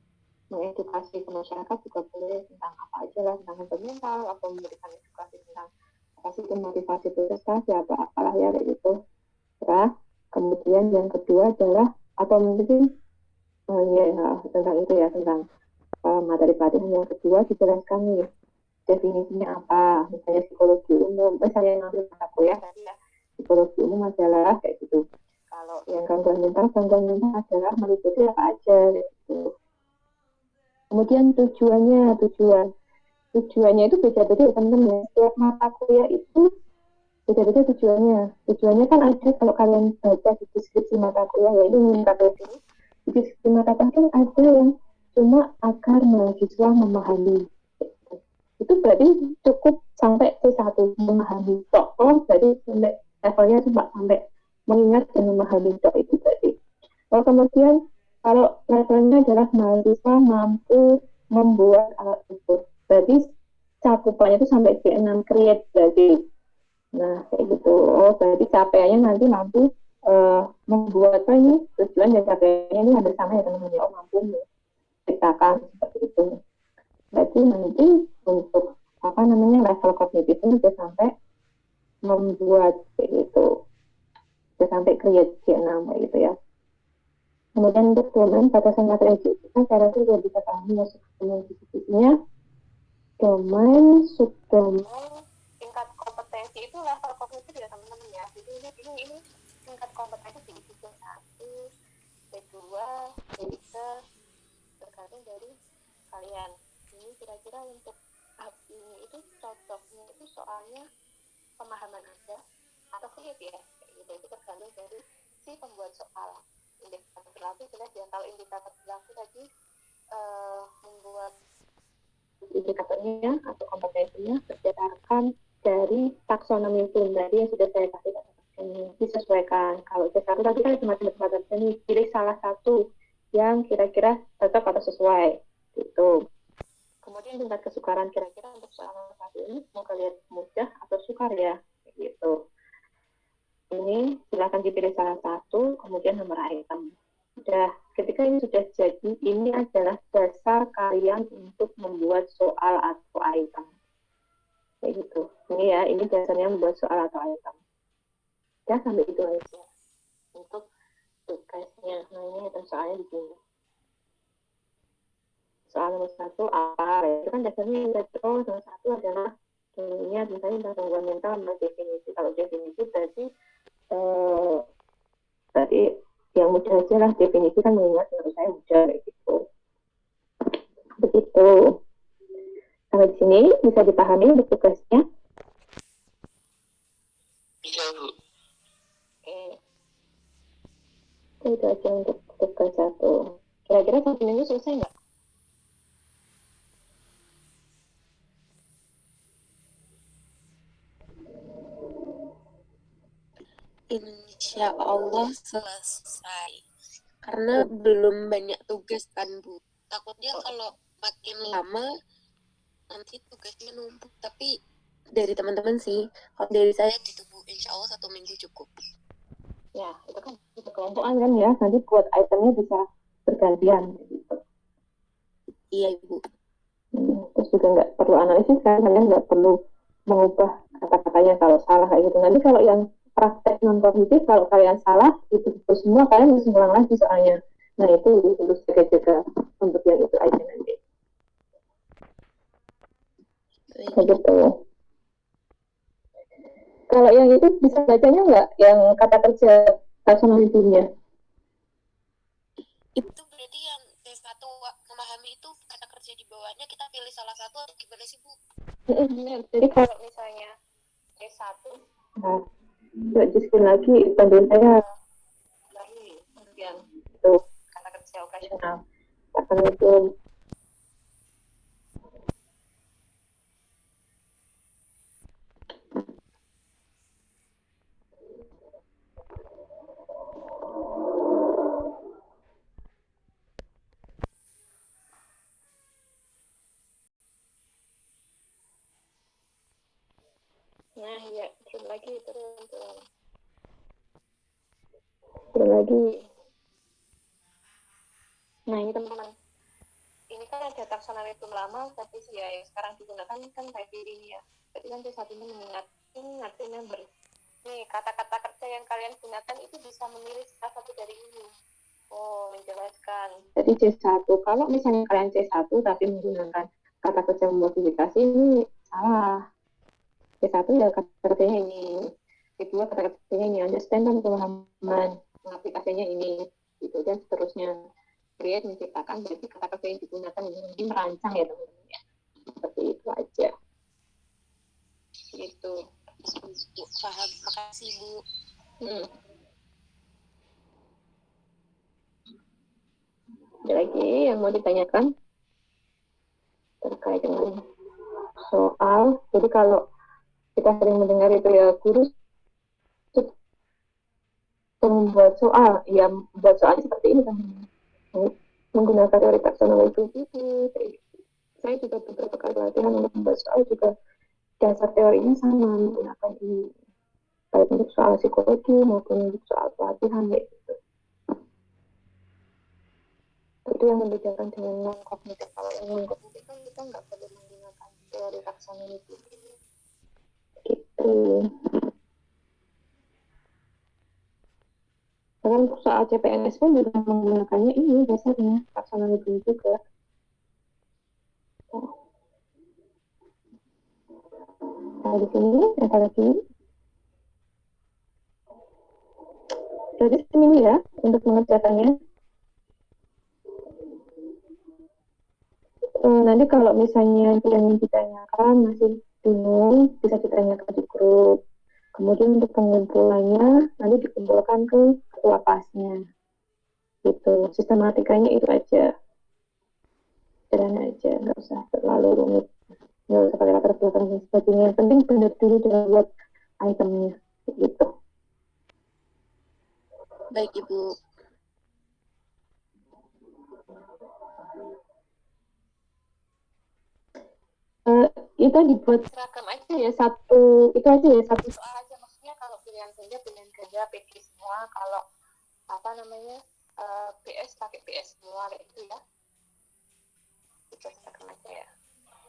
mengedukasi ke masyarakat juga boleh, tentang apa aja lah, tentang mental atau memberikan edukasi tentang apa sih motivasi prestasi atau apalah ya kayak gitu ya. Kemudian yang kedua adalah atau mungkin tentang itu ya, tentang materi pelatihan. Yang kedua dijelaskan nih definisinya apa, misalnya psikologi umum, misalnya ngambil mata kuliah tadi ya, psikologi umum adalah kayak gitu. Kalau yang gangguan mental adalah meliputi apa aja gitu. Kemudian tujuannya itu beda-beda ya teman-teman. Setiap mata kuliah itu beda-beda tujuannya. Tujuannya kan ada, kalau kalian baca di deskripsi mata kuliah ya, ini meningkat ini. Di deskripsi mata kuliah kan ada yang cuma agar mahasiswa memahami. Itu berarti cukup sampai C1 memahami tok. Oh, berarti sampai levelnya cuma sampai mengingat dan memahami tok itu berarti. Oh, kemudian kalau levelnya adalah mahasiswa mampu membuat alat ukur, berarti cakupannya itu sampai C6 create berarti. Nah, kayak gitu. Oh, berarti capaiannya nanti mampu membuat apa ini, tujuan dan capaiannya ini hampir sama ya teman-teman. Oh, mampu menciptakan seperti itu. Berarti nanti untuk level kognitif ini bisa sampai membuat kayak gitu. Bisa sampai create C6 kayak gitu ya. Kemudian untuk domain batasan materi kita cara itu sudah bisa pahami masuk ke diskusinya. Domain, subdomain, tingkat kompetensi itu level kognitif ya teman-teman ya. Jadi ini tingkat kompetensi di B1, B2, B3 tergantung dari kalian. Ini kira-kira untuk ini itu cocoknya itu soalnya pemahaman aja atau create ya, kayak gitu. Itu tergantung dari si pembuat soal. Indikator perilaku jelas ya, kalau indikator perilaku tadi membuat indikatornya atau kompetensinya berdasarkan dari taksonomi Bloom tadi yang sudah saya kasih ini disesuaikan. Kalau C1 tadi kan cuma ini pilih salah satu yang kira-kira cocok atau sesuai gitu. Kemudian tingkat kesukaran kira-kira untuk soal satu ini mau kalian mudah atau sukar ya gitu. Ini silakan dipilih salah satu, kemudian nomor item. Sudah, ketika ini sudah jadi, ini adalah dasar kalian untuk membuat soal atau item. Kayak gitu. Ini ya, ini dasarnya membuat soal atau item. Ya, sampai itu aja. Untuk tugasnya, nah ini item soalnya di sini. Soal nomor 1 apa? Itu kan dasarnya yang nomor 1 adalah lihat misalnya tentang gangguan mental sama definisi. Kalau definisi berarti berarti yang mudah aja lah, definisi kan mengingat menurut saya mudah kayak gitu. Begitu. Sampai di sini bisa dipahami untuk tugasnya. Bisa, Bu. Itu aja untuk tugas 1. Kira-kira 1 minggu selesai nggak? Insya Allah selesai. Karena belum banyak tugas kan, Bu. Takutnya kalau makin lama nanti tugasnya numpuk. Tapi dari teman-teman sih, kalau dari saya gitu, Bu, insya Allah 1 minggu cukup. Ya, itu kan kelompokan kan ya. Nanti buat itemnya bisa bergantian. Gitu. Iya, Ibu. Terus juga nggak perlu analisis kan, kalian nggak perlu mengubah kata-katanya kalau salah kayak gitu. Nanti kalau yang praktek non kognitif, kalau kalian salah itu semua kalian harus ngulang lagi soalnya. Nah itu harus jaga-jaga untuk yang itu aja nanti. Begitu. Kalau yang itu bisa bacanya nggak? Yang kata kerja taksonominya? Itu berarti yang C1 memahami itu kata kerja di bawahnya kita pilih salah satu atau gimana sih, Bu? Jadi kalau misalnya C1, nah, lanjutkan lagi bantuin saya lagi kemudian itu kata kerja okasional akan itu nah ya turun lagi lagi. Nah ini teman-teman, ini kan ada taksonomi belum lama tapi sih ya yang sekarang digunakan kan kayak ini ya. Berarti kan satunya mengingat member. Nih kata-kata kerja yang kalian gunakan itu bisa memilih salah satu dari ini. Oh, menjelaskan. Jadi C1, kalau misalnya kalian C1 tapi menggunakan kata kerja memodifikasi ini salah. C1 ya kata kerjanya ini. Kedua kata kerjanya ini, understand dan pemahaman, aplikasinya ini, gitu dan seterusnya. Create menciptakan, berarti kata kerja yang digunakan ini merancang ya teman-teman ya. Seperti itu aja. Gitu. Bu, paham. Makasih, Bu. Ada lagi yang mau ditanyakan terkait dengan soal. Jadi kalau kita sering mendengar itu ya guru membuat soal, ya membuat soal seperti ini kan, menggunakan teori taksonomi itu. Saya juga beberapa kali latihan untuk membuat soal juga dasar teorinya sama, menggunakan ini baik untuk soal psikologi maupun untuk soal pelatihan kayak gitu. Itu yang membedakan dengan non kognitif. Kalau yang non kognitif kan kita nggak perlu menggunakan teori taksonomi itu. Gitu. Bahkan untuk soal CPNS pun juga menggunakannya ini dasarnya taksonomi juga. Nah di sini ada lagi. Jadi seminggu ya untuk mengerjakannya. Nanti kalau misalnya yang ditanyakan masih bingung, bisa ditanyakan di grup. Kemudian untuk pengumpulannya nanti dikumpulkan ke ketua kelasnya. Gitu. Sistematikanya itu aja. Sederhana aja, nggak usah terlalu rumit. Nggak usah pakai latar belakang dan sebagainya. Yang penting benar dulu dengan buat itemnya. Gitu. Baik, Ibu. Itu dibuat seragam aja ya, satu soal aja, maksudnya kalau pilihan ganda PG semua, kalau PS pakai PS semua kayak gitu ya, itu seragam aja ya.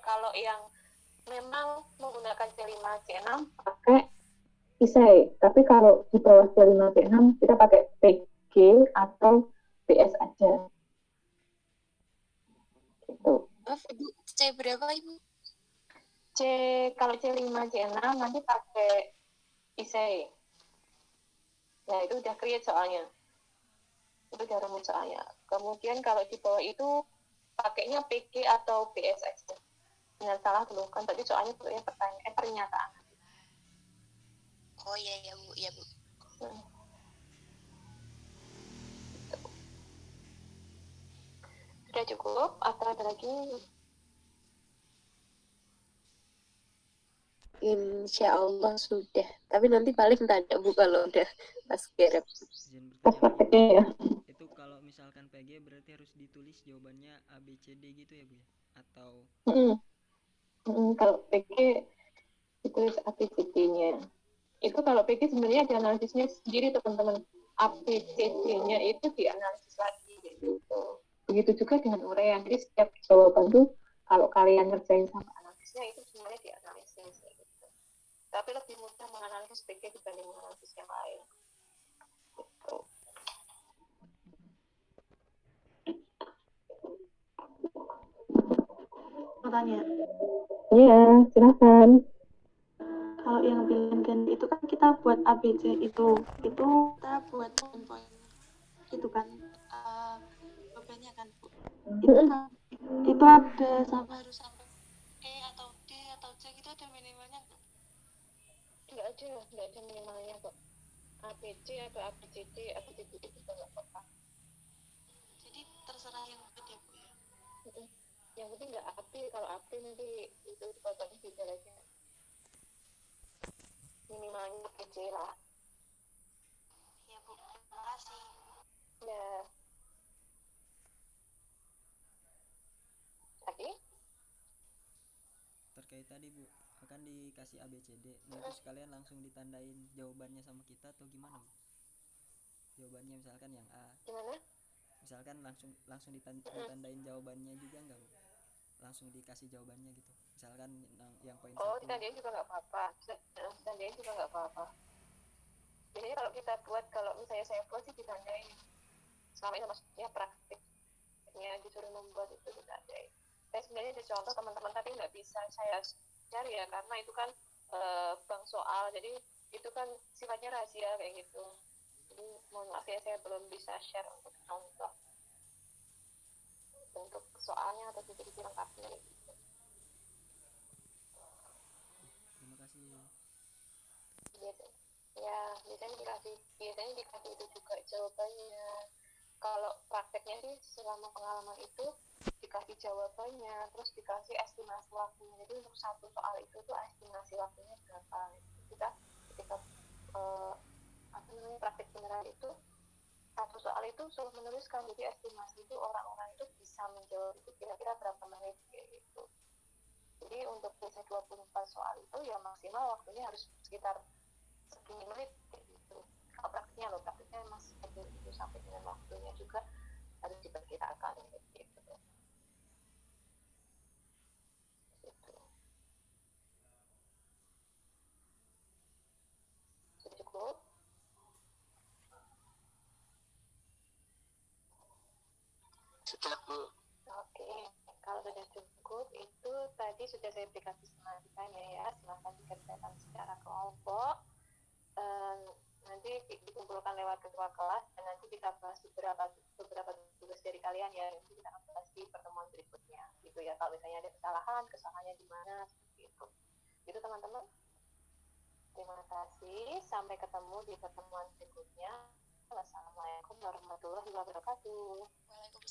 Kalau yang memang menggunakan C5 C6 pakai isai, tapi kalau di bawah C5 C6 kita pakai PG atau PS aja gitu. Maaf, Ibu, C berapa, Ibu? Kalau C5 C6 nanti pakai ISEI. Nah itu udah create soalnya, itu udah rumus soalnya. Kemudian kalau di bawah itu pakainya PG atau BSX. Jangan salah dulu kan tadi soalnya bentuknya pernyataan. Oh iya Bu, iya Bu. Sudah cukup atau ada lagi? Insya Allah sudah. Tapi nanti paling tanya Bu kalau udah pas garap. Izin Pas bertanya lagi, Bu. prakteknya ya. Itu kalau misalkan PG berarti harus ditulis jawabannya A B C D gitu ya Bu ya? Atau Kalau PG ditulis ABCD-nya. Itu kalau PG sebenarnya ada analisisnya sendiri teman-teman. ABCD-nya itu dianalisis lagi gitu. Begitu juga dengan urean. Jadi setiap jawaban tuh kalau kalian ngerjain sama analisisnya itu sebenarnya dianalisis gitu. Tapi lebih mudah menganalisis PG dibanding menganalisis yang lain. Gitu. Mau tanya, Iya, silakan. kalau yang pilihan ganda itu kan kita buat ABC itu kita buat poin-poin gitu kan, jawabannya kan Bu. Itu ada sama harus sampai E atau D atau C gitu, ada minimalnya nggak? Nggak ada minimalnya kok. ABC atau ABCD itu juga nggak apa-apa. Jadi terserah yang buat ya Bu ya. Yang penting nggak AB. Kalau AB nanti itu jawabannya beda lagi. Minimalnya ABC lah. Ya Bu, terima kasih. Ya. Lagi? terkait tadi Bu, akan dikasih A B C D. Nah itu sekalian langsung ditandain jawabannya sama kita atau gimana Bu? Jawabannya misalkan yang A. Gimana? Misalkan langsung ditandain jawabannya juga enggak Bu? Langsung dikasih jawabannya gitu. Misalkan yang poin 1. Ditandain juga nggak apa-apa. Ditandain juga nggak apa-apa. Biasanya kalau kita buat, kalau misalnya saya buat sih ditandain. Selama ini maksudnya praktiknya disuruh membuat itu ditandain. Saya sebenarnya ada contoh teman-teman tapi nggak bisa saya cari ya karena itu kan bank soal, jadi itu kan sifatnya rahasia kayak gitu. Jadi mohon maaf ya saya belum bisa share untuk contoh untuk soalnya atau titik lengkapnya gitu. Terima kasih. Ya biasanya dikasih itu juga jawabannya. Kalau prakteknya sih selama pengalaman itu dikasih jawabannya, terus dikasih estimasi waktunya. Jadi untuk satu soal itu tuh estimasi waktunya berapa. Kita ketika praktek beneran itu satu soal itu suruh menuliskan. Jadi estimasi itu orang-orang itu bisa menjawab itu kira-kira berapa menit gitu. Jadi untuk biasanya 24 soal itu ya maksimal waktunya harus sekitar segini menit gitu. Kalau praktiknya masih seperti itu sampai dengan waktunya juga harus diperkirakan gitu. Sudah cukup? Sudah Bu. Oke, kalau sudah cukup itu tadi sudah saya berikan sistematikanya ya. Silahkan dikerjakan secara kelompok. Nanti dikumpulkan lewat ketua kelas dan nanti kita bahas beberapa tugas dari kalian ya. Nanti kita akan bahas di pertemuan berikutnya gitu ya. Kalau misalnya ada kesalahannya di mana seperti itu. Itu teman-teman. Terima kasih. Sampai ketemu di pertemuan berikutnya. Wassalamualaikum warahmatullahi wabarakatuh.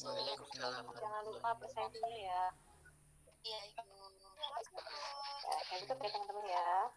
Waalaikumsalam. Jangan lupa presentasinya ya. Iya Ibu. Ya, itu ya teman-teman ya.